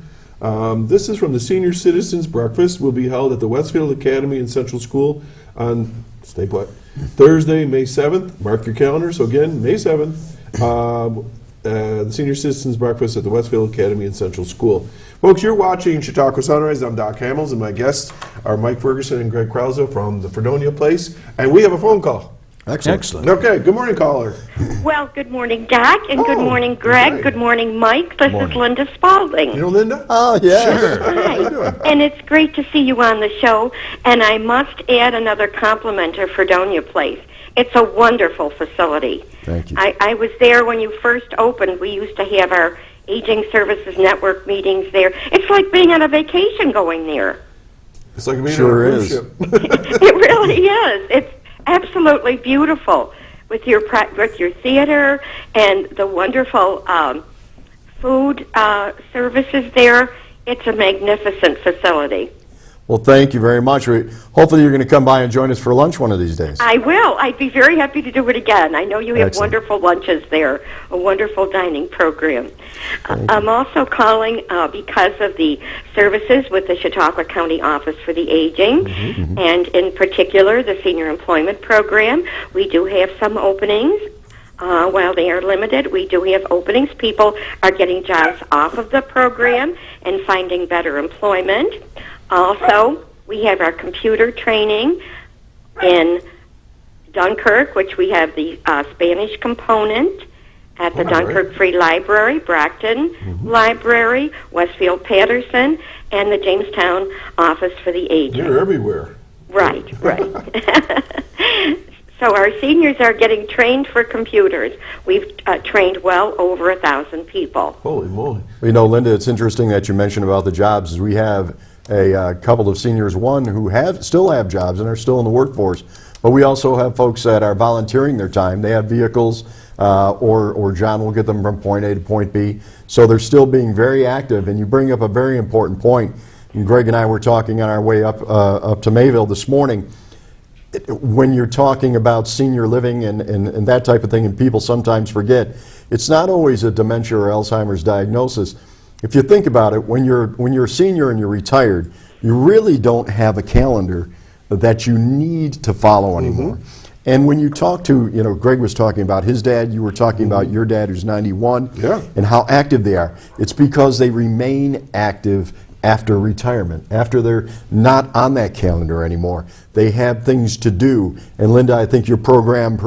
[SPEAKER 2] This is from the Senior Citizens Breakfast. Will be held at the Westfield Academy and Central School on, stay put, Thursday, May 7th. Mark your calendar. So again, May 7th. The Senior Citizens Breakfast at the Westfield Academy and Central School. Folks, you're watching Chautauqua Sunrise. I'm Doc Hamels, and my guests are Mike Ferguson and Greg Krauza from the Fredonia place. And we have a phone call.
[SPEAKER 6] Excellent.
[SPEAKER 2] Okay, good morning, caller.
[SPEAKER 7] Well, good morning, Doc, and good morning, Greg.
[SPEAKER 2] Hi.
[SPEAKER 7] Good morning, Mike. This is Linda Spalding.
[SPEAKER 2] You know Linda?
[SPEAKER 5] Oh, yeah.
[SPEAKER 6] Sure.
[SPEAKER 7] Hi. And it's great to see you on the show. And I must add another compliment to Fredonia Place. It's a wonderful facility.
[SPEAKER 5] Thank you.
[SPEAKER 7] I was there when you first opened. We used to have our Aging Services Network meetings there. It's like being on a vacation going there.
[SPEAKER 2] It's like being
[SPEAKER 5] Sure
[SPEAKER 2] on a cruise
[SPEAKER 5] is.
[SPEAKER 2] ship.
[SPEAKER 7] It really is. It's absolutely beautiful with your theater and the wonderful food services there. It's a magnificent facility.
[SPEAKER 5] Well, thank you very much. Hopefully you're going to come by and join us for lunch one of these days.
[SPEAKER 7] I will. I'd be very happy to do it again. I know you have
[SPEAKER 5] Excellent.
[SPEAKER 7] wonderful lunches there, a wonderful dining program. I'm also calling because of the services with the Chautauqua County Office for the Aging, and in particular the Senior Employment Program. We do have some openings. While they are limited, we do have openings. People are getting jobs off of the program and finding better employment. Also, we have our computer training in Dunkirk, which we have the Spanish component at the Dunkirk Free Library, Brockton Library, Westfield Patterson, and the Jamestown Office for the Aging.
[SPEAKER 2] You're everywhere.
[SPEAKER 7] Right. So our seniors are getting trained for computers. We've trained well over 1,000 people.
[SPEAKER 2] Holy moly.
[SPEAKER 5] Linda, it's interesting that you mentioned about the jobs. As we have a couple of seniors, one who still have jobs and are still in the workforce, but we also have folks that are volunteering their time. They have vehicles, or John will get them from point A to point B. So they're still being very active, and you bring up a very important point. And Greg and I were talking on our way up to Mayville this morning. When you're talking about senior living and that type of thing, and people sometimes forget, it's not always a dementia or Alzheimer's diagnosis. If you think about it, when you're a senior and you're retired, you really don't have a calendar that you need to follow anymore. And when you talk to, Greg was talking about his dad, you were talking about your dad who's 91, and how active they are. It's because they remain active after retirement, after they're not on that calendar anymore. They have things to do. And Linda, I think your program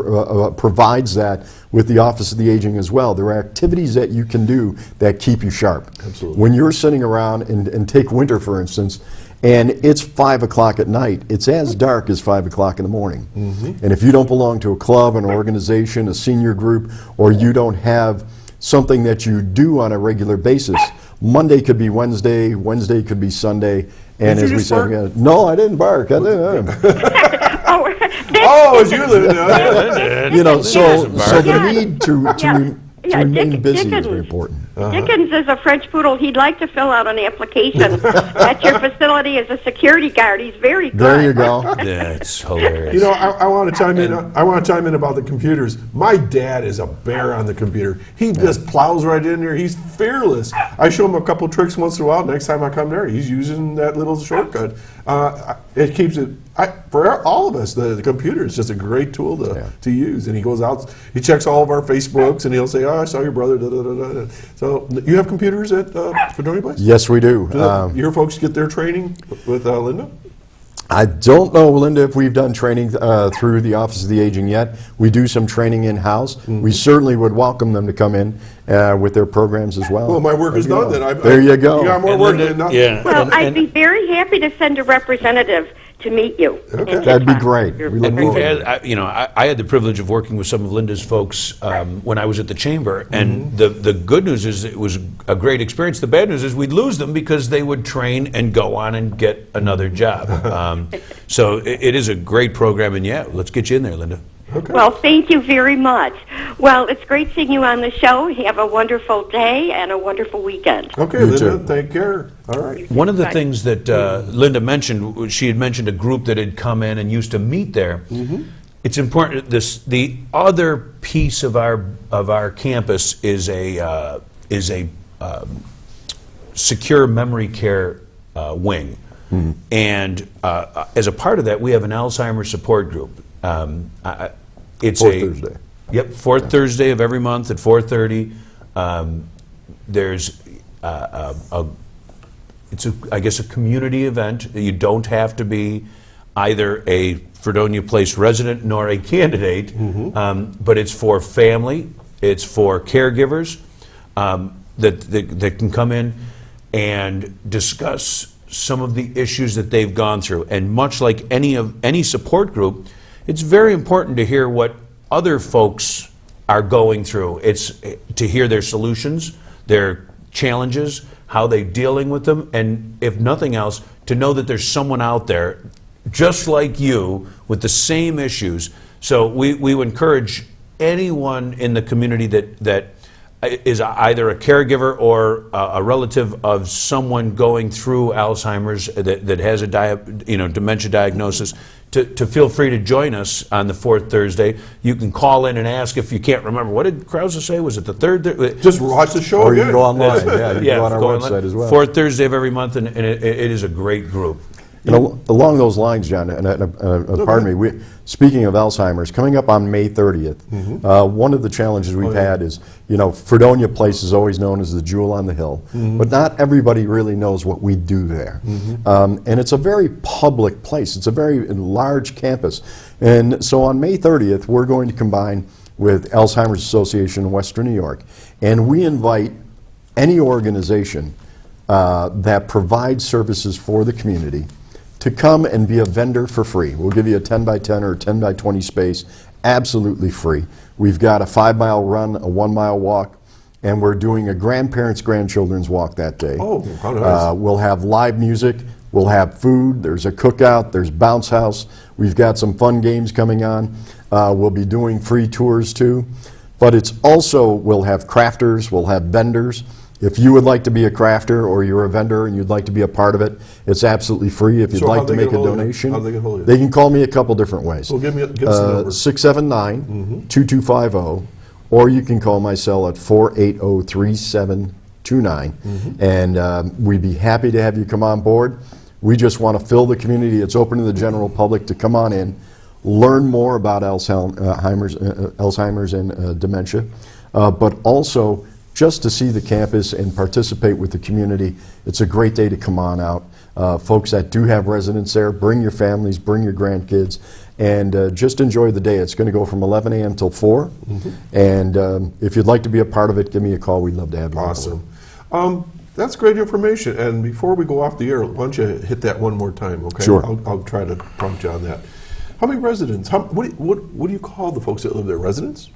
[SPEAKER 5] provides that with the Office of the Aging as well. There are activities that you can do that keep you sharp.
[SPEAKER 2] Absolutely.
[SPEAKER 5] When you're sitting around, and take winter for instance, and it's 5 o'clock at night, it's as dark as 5 o'clock in the morning. And if you don't belong to a club, an organization, a senior group, or you don't have something that you do on a regular basis, Monday could be Wednesday, Wednesday could be Sunday, and
[SPEAKER 2] Did
[SPEAKER 5] as
[SPEAKER 2] you
[SPEAKER 5] we
[SPEAKER 2] just
[SPEAKER 5] said,
[SPEAKER 2] bark?
[SPEAKER 5] no, I didn't bark. I didn't.
[SPEAKER 2] Oh, it's you, Linda.
[SPEAKER 5] So the need to remain busy is
[SPEAKER 7] Dickens.
[SPEAKER 5] very important.
[SPEAKER 7] Dickens is a French poodle. He'd like to fill out an application at your facility as a security guard. He's very good.
[SPEAKER 5] There you go.
[SPEAKER 6] That's hilarious.
[SPEAKER 2] I want to chime in. I want to chime in about the computers. My dad is a bear on the computer. He just plows right in there. He's fearless. I show him a couple tricks once in a while. Next time I come there, he's using that little shortcut. It keeps it. For all of us, the computer is just a great tool to use. And he goes out, he checks all of our Facebooks, and he'll say, "Oh, I saw your brother." Da, da, da, da. So you have computers at Fredonia Place?
[SPEAKER 5] Yes, we do.
[SPEAKER 2] Your folks get their training with Linda?
[SPEAKER 5] I don't know, Linda, if we've done training through the Office of the Aging yet. We do some training in-house. We certainly would welcome them to come in with their programs as well.
[SPEAKER 2] Well, my work is done then.
[SPEAKER 5] There you go.
[SPEAKER 2] You got more
[SPEAKER 6] And
[SPEAKER 2] work
[SPEAKER 6] Linda,
[SPEAKER 2] than nothing.
[SPEAKER 6] yeah.
[SPEAKER 7] Well, I'd be very happy to send a representative to meet you.
[SPEAKER 2] Okay.
[SPEAKER 7] and to
[SPEAKER 5] That'd be
[SPEAKER 7] talk.
[SPEAKER 5] great.
[SPEAKER 7] You're
[SPEAKER 5] We look
[SPEAKER 7] very
[SPEAKER 5] forward
[SPEAKER 6] We've had, I had the privilege of working with some of Linda's folks when I was at the chamber, and the good news is it was a great experience. The bad news is we'd lose them because they would train and go on and get another job. So it is a great program, and yeah, let's get you in there, Linda.
[SPEAKER 2] Okay.
[SPEAKER 7] Well, thank you very much. Well, it's great seeing you on the show. Have a wonderful day and a wonderful weekend.
[SPEAKER 2] Okay,
[SPEAKER 5] You
[SPEAKER 2] Linda,
[SPEAKER 5] too.
[SPEAKER 2] take care. All right.
[SPEAKER 6] One of the
[SPEAKER 7] Bye.
[SPEAKER 6] things that Linda mentioned, she had mentioned a group that had come in and used to meet there. It's important. The other piece of our campus is a secure memory care wing, and as a part of that, we have an Alzheimer's support group. It's
[SPEAKER 5] Fourth Thursday.
[SPEAKER 6] Yep, fourth Thursday of every month at 4:30. There's it's I guess a community event. You don't have to be either a Fredonia Place resident nor a candidate, but it's for family, it's for caregivers that can come in and discuss some of the issues that they've gone through. And much like any support group, it's very important to hear what other folks are going through. It's to hear their solutions, their challenges, how they're dealing with them, and if nothing else, to know that there's someone out there just like you with the same issues. So we would encourage anyone in the community that is either a caregiver or a relative of someone going through Alzheimer's that has a dementia diagnosis to feel free to join us on the fourth Thursday. You can call in and ask if you can't remember. What did Krauza say? Was it the third?
[SPEAKER 2] Just watch the show
[SPEAKER 5] Or you
[SPEAKER 2] again.
[SPEAKER 5] can go online. Yeah, you can go on our
[SPEAKER 6] go
[SPEAKER 5] website
[SPEAKER 6] online.
[SPEAKER 5] as well.
[SPEAKER 6] Fourth Thursday of every month, and it is a great group.
[SPEAKER 5] And along those lines, John, pardon me, speaking of Alzheimer's, coming up on May 30th, one of the challenges we've had is, Fredonia Place is always known as the jewel on the hill, but not everybody really knows what we do there. And it's a very public place. It's a very large campus. And so on May 30th, we're going to combine with Alzheimer's Association in Western New York, and we invite any organization that provides services for the community to come and be a vendor for free. We'll give you a 10 by 10 or a 10 by 20 space, absolutely free. We've got a 5-mile run, a 1-mile walk, and we're doing a grandparents-grandchildren's walk that day.
[SPEAKER 2] Oh, how nice.
[SPEAKER 5] We'll have live music, we'll have food, there's a cookout, there's bounce house, we've got some fun games coming on. We'll be doing free tours too. But it's also, we'll have crafters, we'll have vendors. If you would like to be a crafter or you're a vendor and you'd like to be a part of it, it's absolutely free. If you'd
[SPEAKER 2] So
[SPEAKER 5] like
[SPEAKER 2] how'd
[SPEAKER 5] to
[SPEAKER 2] they
[SPEAKER 5] make
[SPEAKER 2] get
[SPEAKER 5] a
[SPEAKER 2] hold of you?
[SPEAKER 5] donation,
[SPEAKER 2] How'd they get hold of you?
[SPEAKER 5] they can call me a couple different ways.
[SPEAKER 2] Well, give us the number.
[SPEAKER 5] 679-2250, or you can call my cell at 480-3729. And we'd be happy to have you come on board. We just want to fill the community. It's open to the general public to come on in, learn more about Alzheimer's and dementia, but also just to see the campus and participate with the community. It's a great day to come on out. Folks that do have residents there, bring your families, bring your grandkids, and just enjoy the day. It's going to go from 11 a.m. till 4. And if you'd like to be a part of it, give me a call. We'd love to have you.
[SPEAKER 2] Awesome. That's great information. And before we go off the air, why don't you hit that one more time, okay?
[SPEAKER 5] Sure.
[SPEAKER 2] I'll try to prompt you on that. How many residents? What do you call the folks that live there? Residents?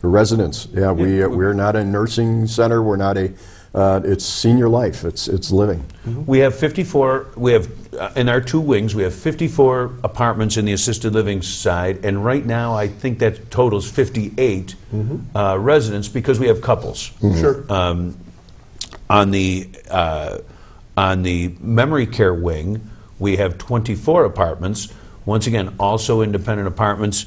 [SPEAKER 5] The residents, yeah, we're not a nursing center. We're not a. It's senior life. It's living.
[SPEAKER 6] We have 54. We have in our two wings. We have 54 apartments in the assisted living side, and right now I think that totals 58 residents because we have couples.
[SPEAKER 2] Sure.
[SPEAKER 6] On the memory care wing, we have 24 apartments. Once again, also independent apartments.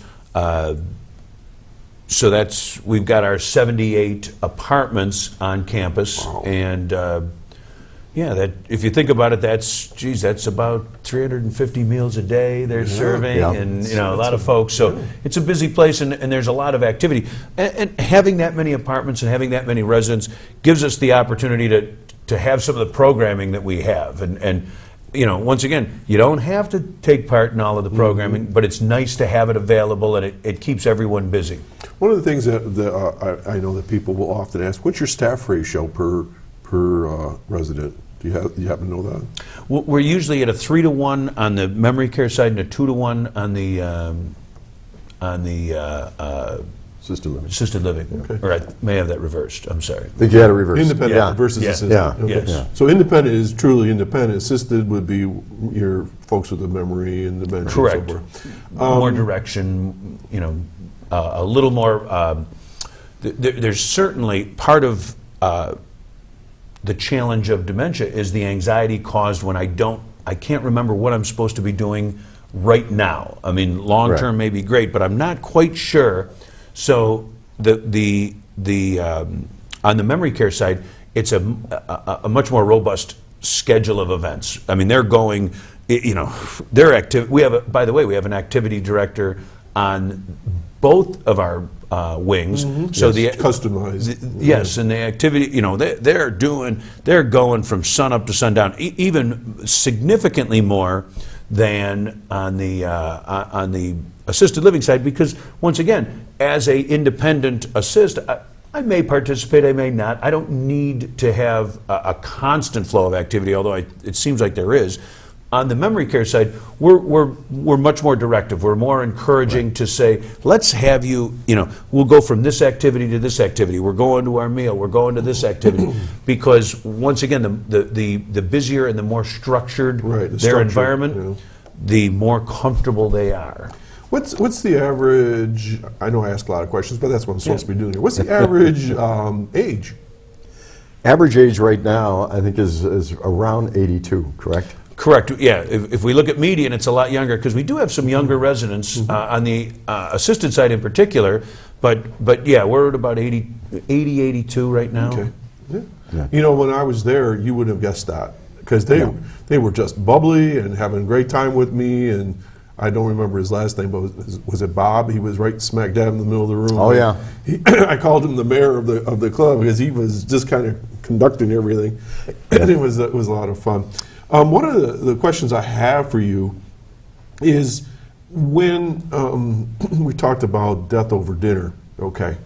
[SPEAKER 6] So we've got our 78 apartments on campus, and that if you think about it, that's about 350 meals a day they're serving, and a lot of folks. So it's a busy place, and there's a lot of activity. And having that many apartments and having that many residents gives us the opportunity to have some of the programming that we have, and once again, you don't have to take part in all of the programming, but it's nice to have it available, and it keeps everyone busy.
[SPEAKER 2] One of the things that I know that people will often ask, what's your staff ratio per resident? Do you happen to know that?
[SPEAKER 6] We're usually at a 3-to-1 on the memory care side and a 2-to-1 on the assisted living.
[SPEAKER 2] Okay.
[SPEAKER 6] Or I may have that reversed. I'm sorry.
[SPEAKER 5] I think you had a reverse.
[SPEAKER 2] Independent versus
[SPEAKER 6] Yeah.
[SPEAKER 2] assisted.
[SPEAKER 5] Yeah.
[SPEAKER 2] Okay.
[SPEAKER 6] Yes.
[SPEAKER 5] Yeah.
[SPEAKER 2] So independent is truly independent. Assisted would be your folks with the memory and dementia.
[SPEAKER 6] Correct.
[SPEAKER 2] And so forth.
[SPEAKER 6] More direction, a little more. There's certainly part of the challenge of dementia is the anxiety caused when I can't remember what I'm supposed to be doing right now. I mean, long term may be great, but I'm not quite sure. So the on the memory care side, it's a much more robust schedule of events. I mean, they're going, they're active. By the way, we have an activity director on both of our wings. So
[SPEAKER 2] Yes, customized.
[SPEAKER 6] Yes, and the activity, they're going from sun up to sundown, even significantly more than on the assisted living side, because once again, as a independent assist, I may participate, I may not. I don't need to have a constant flow of activity, although it seems like there is. On the memory care side, we're much more directive. We're more encouraging to say, let's have you, we'll go from this activity to this activity. We're going to our meal. We're going to this activity. Because once again, the busier and the more structured their environment, the more comfortable they are.
[SPEAKER 2] What's the average? I know I ask a lot of questions, but that's what I'm supposed to be doing here. What's the average age?
[SPEAKER 5] Average age right now, I think, is around 82, correct?
[SPEAKER 6] Correct. Yeah. If we look at median, it's a lot younger because we do have some younger residents on the assisted side in particular. But yeah, we're at about 80, 82 right now.
[SPEAKER 2] Okay. Yeah. When I was there, you wouldn't have guessed that because they were just bubbly and having a great time with me. And I don't remember his last name, but was it Bob? He was right smack dab in the middle of the room.
[SPEAKER 5] Oh yeah.
[SPEAKER 2] I called him the mayor of the club because he was just kind of conducting everything, and it was a lot of fun. One of the questions I have for you is when we talked about death over dinner. Okay,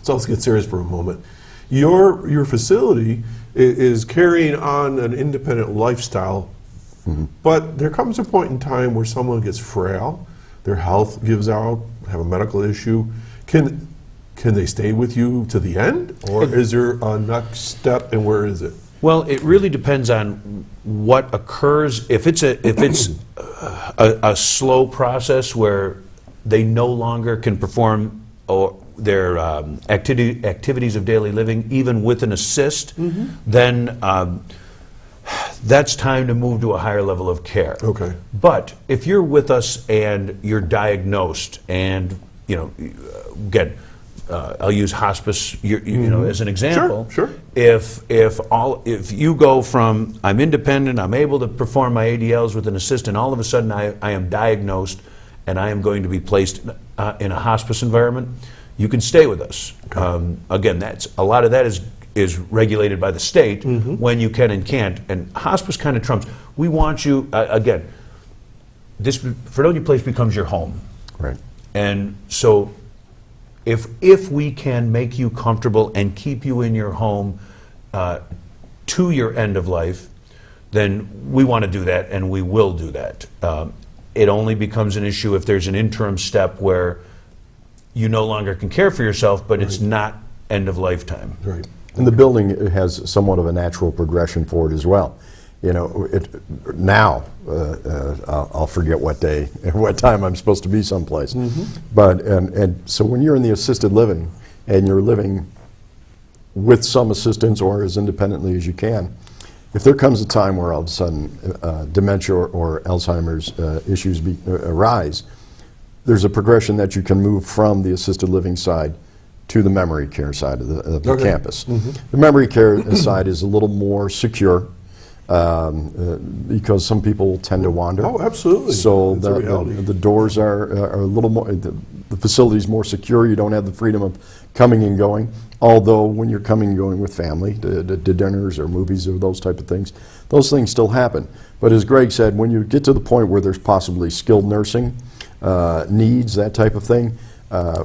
[SPEAKER 2] so let's get serious for a moment. Your facility is carrying on an independent lifestyle, but there comes a point in time where someone gets frail, their health gives out, have a medical issue. Can they stay with you to the end, or is there a next step, and where is it?
[SPEAKER 6] Well, it really depends on what occurs. If it's a slow process where they no longer can perform their activities of daily living, even with an assist, then that's time to move to a higher level of care.
[SPEAKER 2] Okay.
[SPEAKER 6] But if you're with us and you're diagnosed, and again, I'll use hospice, as an example.
[SPEAKER 2] Sure.
[SPEAKER 6] If you go from I'm independent, I'm able to perform my ADLs with an assistant, all of a sudden I am diagnosed and I am going to be placed in a hospice environment, you can stay with us. Okay. Again, a lot of that is regulated by the state when you can and can't, and hospice kind of trumps. We want you again. This Fredonia place becomes your home,
[SPEAKER 5] right?
[SPEAKER 6] And so, if we can make you comfortable and keep you in your home to your end of life, then we want to do that, and we will do that. It only becomes an issue if there's an interim step where you no longer can care for yourself, but it's not end of lifetime.
[SPEAKER 2] Right.
[SPEAKER 5] And the building has somewhat of a natural progression for it as well. Now I'll forget what day and what time I'm supposed to be someplace. But and so when you're in the assisted living and you're living with some assistance or as independently as you can, if there comes a time where all of a sudden dementia or Alzheimer's issues arise, there's a progression that you can move from the assisted living side to the memory care side of the campus. The memory care side is a little more secure because some people tend to wander.
[SPEAKER 2] Oh, absolutely.
[SPEAKER 5] So
[SPEAKER 2] That's a reality.
[SPEAKER 5] the doors are a little more, the facility's more secure. You don't have the freedom of coming and going. Although when you're coming and going with family to dinners or movies or those type of things, those things still happen. But as Greg said, when you get to the point where there's possibly skilled nursing needs, that type of thing,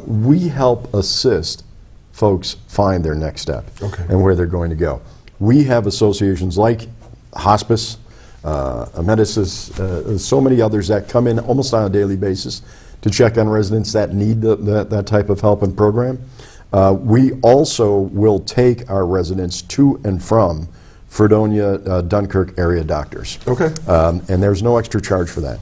[SPEAKER 5] we help assist folks find their next step and where they're going to go. We have associations like hospice, Amedisys, so many others that come in almost on a daily basis to check on residents that need that type of help and program. We also will take our residents to and from Fredonia, Dunkirk area doctors. And there's no extra charge for that.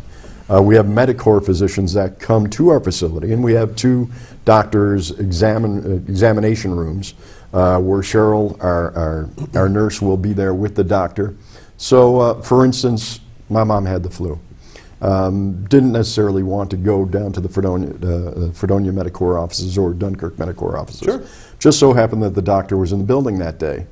[SPEAKER 5] We have Medicare physicians that come to our facility, and we have 2 doctors examination rooms where Cheryl, our nurse, will be there with the doctor. So, for instance, my mom had the flu. Didn't necessarily want to go down to the Fredonia Medicare offices or Dunkirk Medicare offices. Just so happened that the doctor was in the building that day.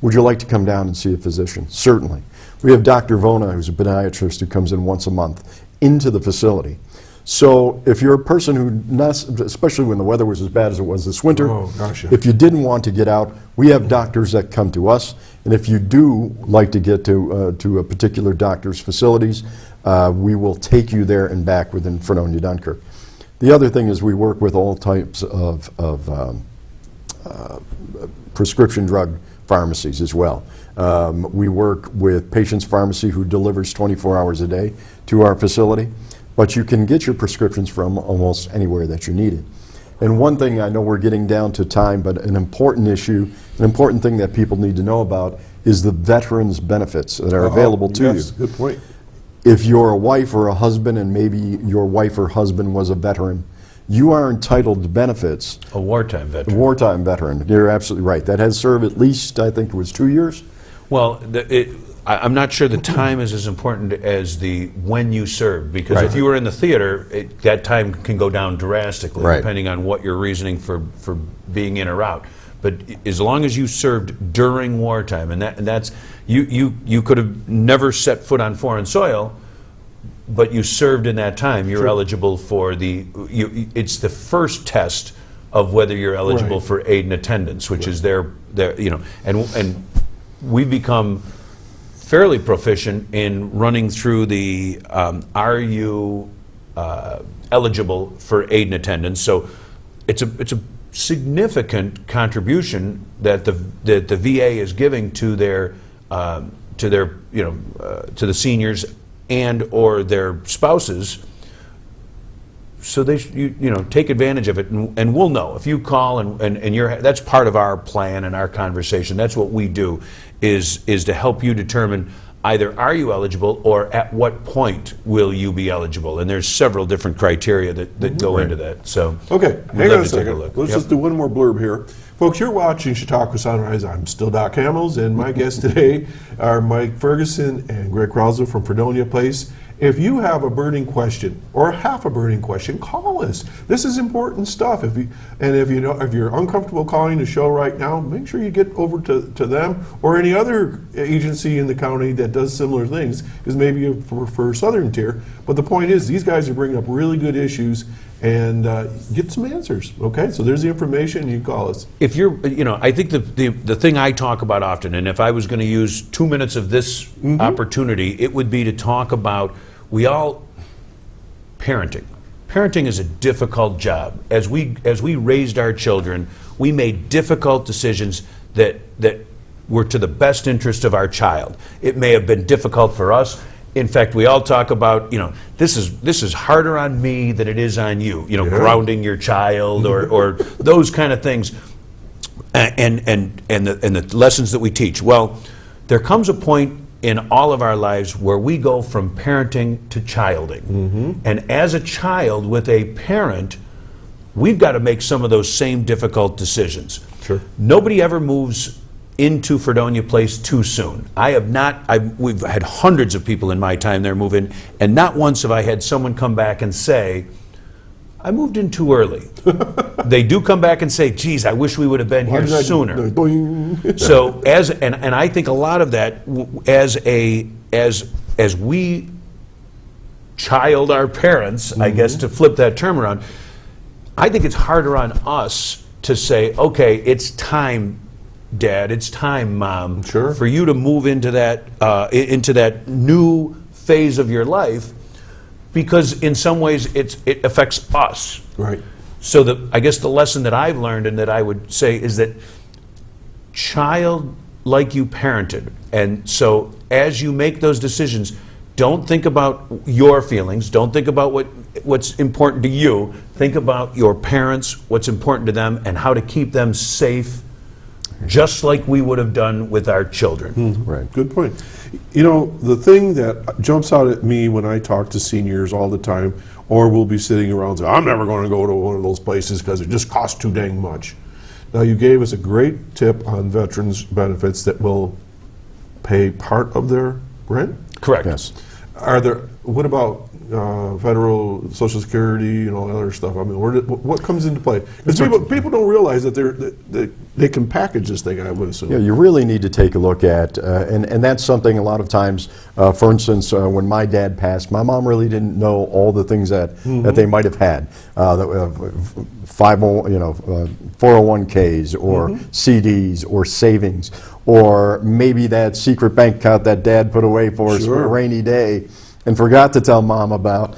[SPEAKER 5] Would you like to come down and see a physician? Certainly. We have Dr. Vona, who's a podiatrist who comes in once a month into the facility. So if you're a person who, especially when the weather was as bad as it was this winter, if you didn't want to get out, we have doctors that come to us. And if you do like to get to a particular doctor's facilities, we will take you there and back within Fredonia, Dunkirk. The other thing is we work with all types of prescription drug pharmacies as well. We work with Patients Pharmacy, who delivers 24 hours a day to our facility, but you can get your prescriptions from almost anywhere that you need it. And one thing, I know we're getting down to time, but an important issue, an important thing that people need to know about is the veterans benefits that are available to you.
[SPEAKER 2] Good point.
[SPEAKER 5] If you're a wife or a husband and maybe your wife or husband was a veteran, you are entitled to benefits.
[SPEAKER 6] A wartime veteran.
[SPEAKER 5] A wartime veteran. You're absolutely right. That has served at least, I think it was 2 years.
[SPEAKER 6] Well, I'm not sure the time is as important as the when you served, because if you were in the theater, that time can go down drastically depending on what your reasoning for being in or out. But as long as you served during wartime, and that's you could have never set foot on foreign soil, but you served in that time, you're eligible for it's the first test of whether you're eligible for aid and attendance, which is their and we've become fairly proficient in running through the are you eligible for aid and attendance. So it's a significant contribution that the VA is giving to their to the seniors and or their spouses, so they take advantage of it, and we'll know if you call and you're, that's part of our plan and our conversation. That's what we do, is to help you determine either are you eligible or at what point will you be eligible, and there's several different criteria that go into that. So
[SPEAKER 2] hang on a second. Let's just do one more blurb here. Folks, you're watching Chautauqua Sunrise. I'm still Doc Hamels, and my guests today are Mike Ferguson and Greg Krauza from Fredonia Place. If you have a burning question or half a burning question, call us. This is important stuff. If you're uncomfortable calling the show right now, make sure you get over to them or any other agency in the county that does similar things, because maybe you prefer Southern Tier. But the point is, these guys are bringing up really good issues, and get some answers. Okay, so there's the information. You call us.
[SPEAKER 6] If you're, I think the thing I talk about often, and if I was going to use 2 minutes of this opportunity, it would be to talk about parenting. Parenting is a difficult job. As we raised our children, we made difficult decisions that were to the best interest of our child. It may have been difficult for us. In fact, we all talk about, this is harder on me than it is on you. Grounding your child or those kind of things, and the lessons that we teach. Well, there comes a point in all of our lives where we go from parenting to childing, and as a child with a parent, we've got to make some of those same difficult decisions.
[SPEAKER 2] Sure.
[SPEAKER 6] Nobody ever moves into Fredonia Place too soon. We've had hundreds of people in my time there move in, and not once have I had someone come back and say, I moved in too early. They do come back and say, geez, I wish we would have been here sooner. So and I think a lot of that, as we child our parents, I guess, to flip that term around, I think it's harder on us to say, okay, it's time, Dad, it's time, Mom,
[SPEAKER 2] Sure.
[SPEAKER 6] for you to move into that new phase of your life, because in some ways it affects us.
[SPEAKER 2] Right.
[SPEAKER 6] So I guess the lesson that I've learned and that I would say is that child like you parented. And so as you make those decisions, don't think about your feelings, don't think about what's important to you. Think about your parents, what's important to them, and how to keep them safe, just like we would have done with our children.
[SPEAKER 5] Right.
[SPEAKER 2] Good point. You know, the thing that jumps out at me when I talk to seniors all the time, or we'll be sitting around and say, I'm never going to go to one of those places because it just costs too dang much. Now, you gave us a great tip on veterans benefits that will pay part of their rent.
[SPEAKER 6] Correct.
[SPEAKER 5] Yes.
[SPEAKER 2] What about federal Social Security and all that other stuff? I mean, what comes into play? Because people don't realize that they can package this thing, I would assume.
[SPEAKER 5] Yeah, you really need to take a look at, and that's something a lot of times, for instance, when my dad passed, my mom really didn't know all the things that they might have had, 401ks or CDs or savings, or maybe that secret bank account that Dad put away for us for a rainy day and forgot to tell Mom about.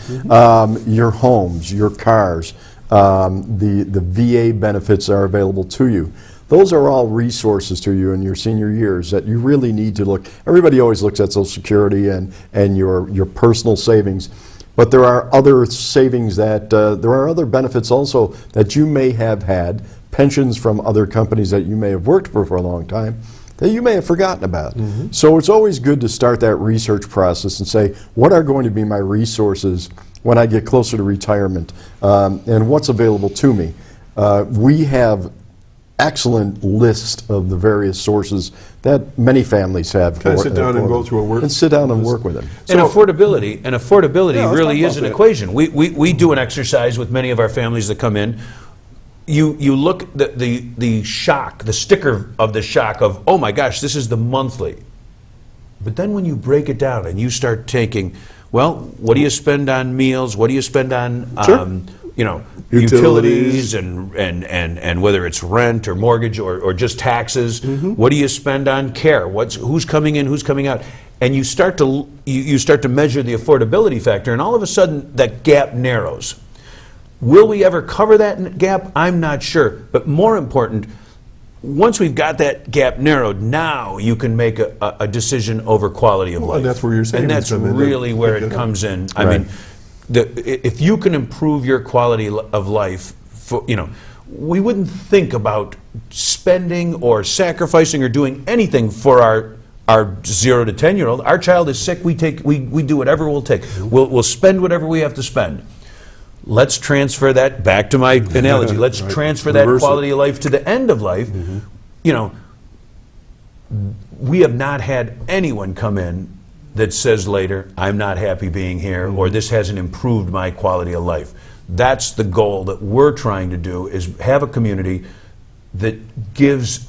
[SPEAKER 5] Your homes, your cars, the VA benefits are available to you. Those are all resources to you in your senior years that you really need to look. Everybody always looks at Social Security and your personal savings, but there are other savings that, there are other benefits also that you may have had, pensions from other companies that you may have worked for a long time, that you may have forgotten about. So it's always good to start that research process and say, what are going to be my resources when I get closer to retirement, and what's available to me? We have excellent list of the various sources that many families have.
[SPEAKER 2] Kind of sit down and go through a work.
[SPEAKER 5] And sit down and work with them.
[SPEAKER 6] And affordability
[SPEAKER 2] Yeah,
[SPEAKER 6] really
[SPEAKER 2] let's
[SPEAKER 6] is
[SPEAKER 2] talk
[SPEAKER 6] an
[SPEAKER 2] about
[SPEAKER 6] equation. We do an exercise with many of our families that come in. You look at the shock, the sticker of the shock of, oh my gosh, this is the monthly. But then when you break it down and you start taking, well, what do you spend on meals? What do you spend on utilities and whether it's rent or mortgage or just taxes? What do you spend on care? Who's coming in, who's coming out? And you start to measure the affordability factor, and all of a sudden that gap narrows. Will we ever cover that gap? I'm not sure. But more important, once we've got that gap narrowed, now you can make a decision over quality of life.
[SPEAKER 2] And that's where your savings
[SPEAKER 6] And that's
[SPEAKER 2] come in.
[SPEAKER 6] really where it comes in. I
[SPEAKER 5] Right.
[SPEAKER 6] mean, if you can improve your quality of life, we wouldn't think about spending or sacrificing or doing anything for our 0 to 10-year-old. Our child is sick. We do whatever we'll take. We'll spend whatever we have to spend. Let's transfer that back to my analogy. Let's transfer that quality of life to the end of life. We have not had anyone come in that says later, I'm not happy being here, or this hasn't improved my quality of life. That's the goal that we're trying to do, is have a community that gives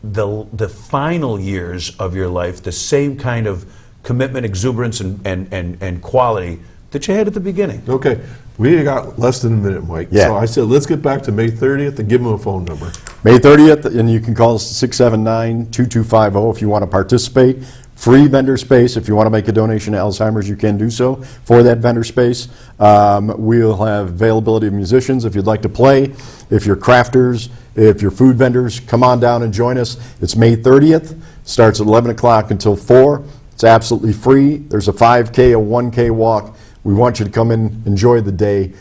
[SPEAKER 6] the final years of your life the same kind of commitment, exuberance, and quality that you had at the beginning.
[SPEAKER 2] Okay, we got less than a minute, Mike.
[SPEAKER 5] Yeah.
[SPEAKER 2] So I said, let's get back to May 30th and give them a phone number.
[SPEAKER 5] May 30th, and you can call us 679-2250 if you want to participate. Free vendor space. If you want to make a donation to Alzheimer's, you can do so for that vendor space. We'll have availability of musicians if you'd like to play. If you're crafters, if you're food vendors, come on down and join us. It's May 30th. Starts at 11 o'clock until 4. It's absolutely free. There's a 5K, a 1K walk. We want you to come in, enjoy the day,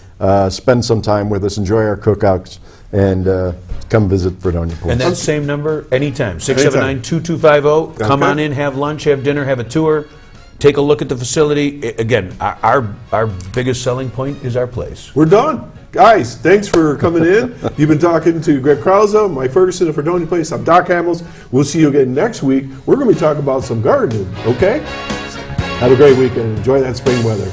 [SPEAKER 5] spend some time with us, enjoy our cookouts, and come visit Fredonia.
[SPEAKER 6] And that same number, anytime, 679-2250. Come on in, have lunch, have dinner, have a tour, take a look at the facility. Again, our biggest selling point is our place.
[SPEAKER 2] We're done. Guys, thanks for coming in. You've been talking to Greg Krauza, Mike Ferguson of Fredonia Place. I'm Doc Hamels. We'll see you again next week. We're going to be talking about some gardening, okay? Have a great weekend. Enjoy that spring weather.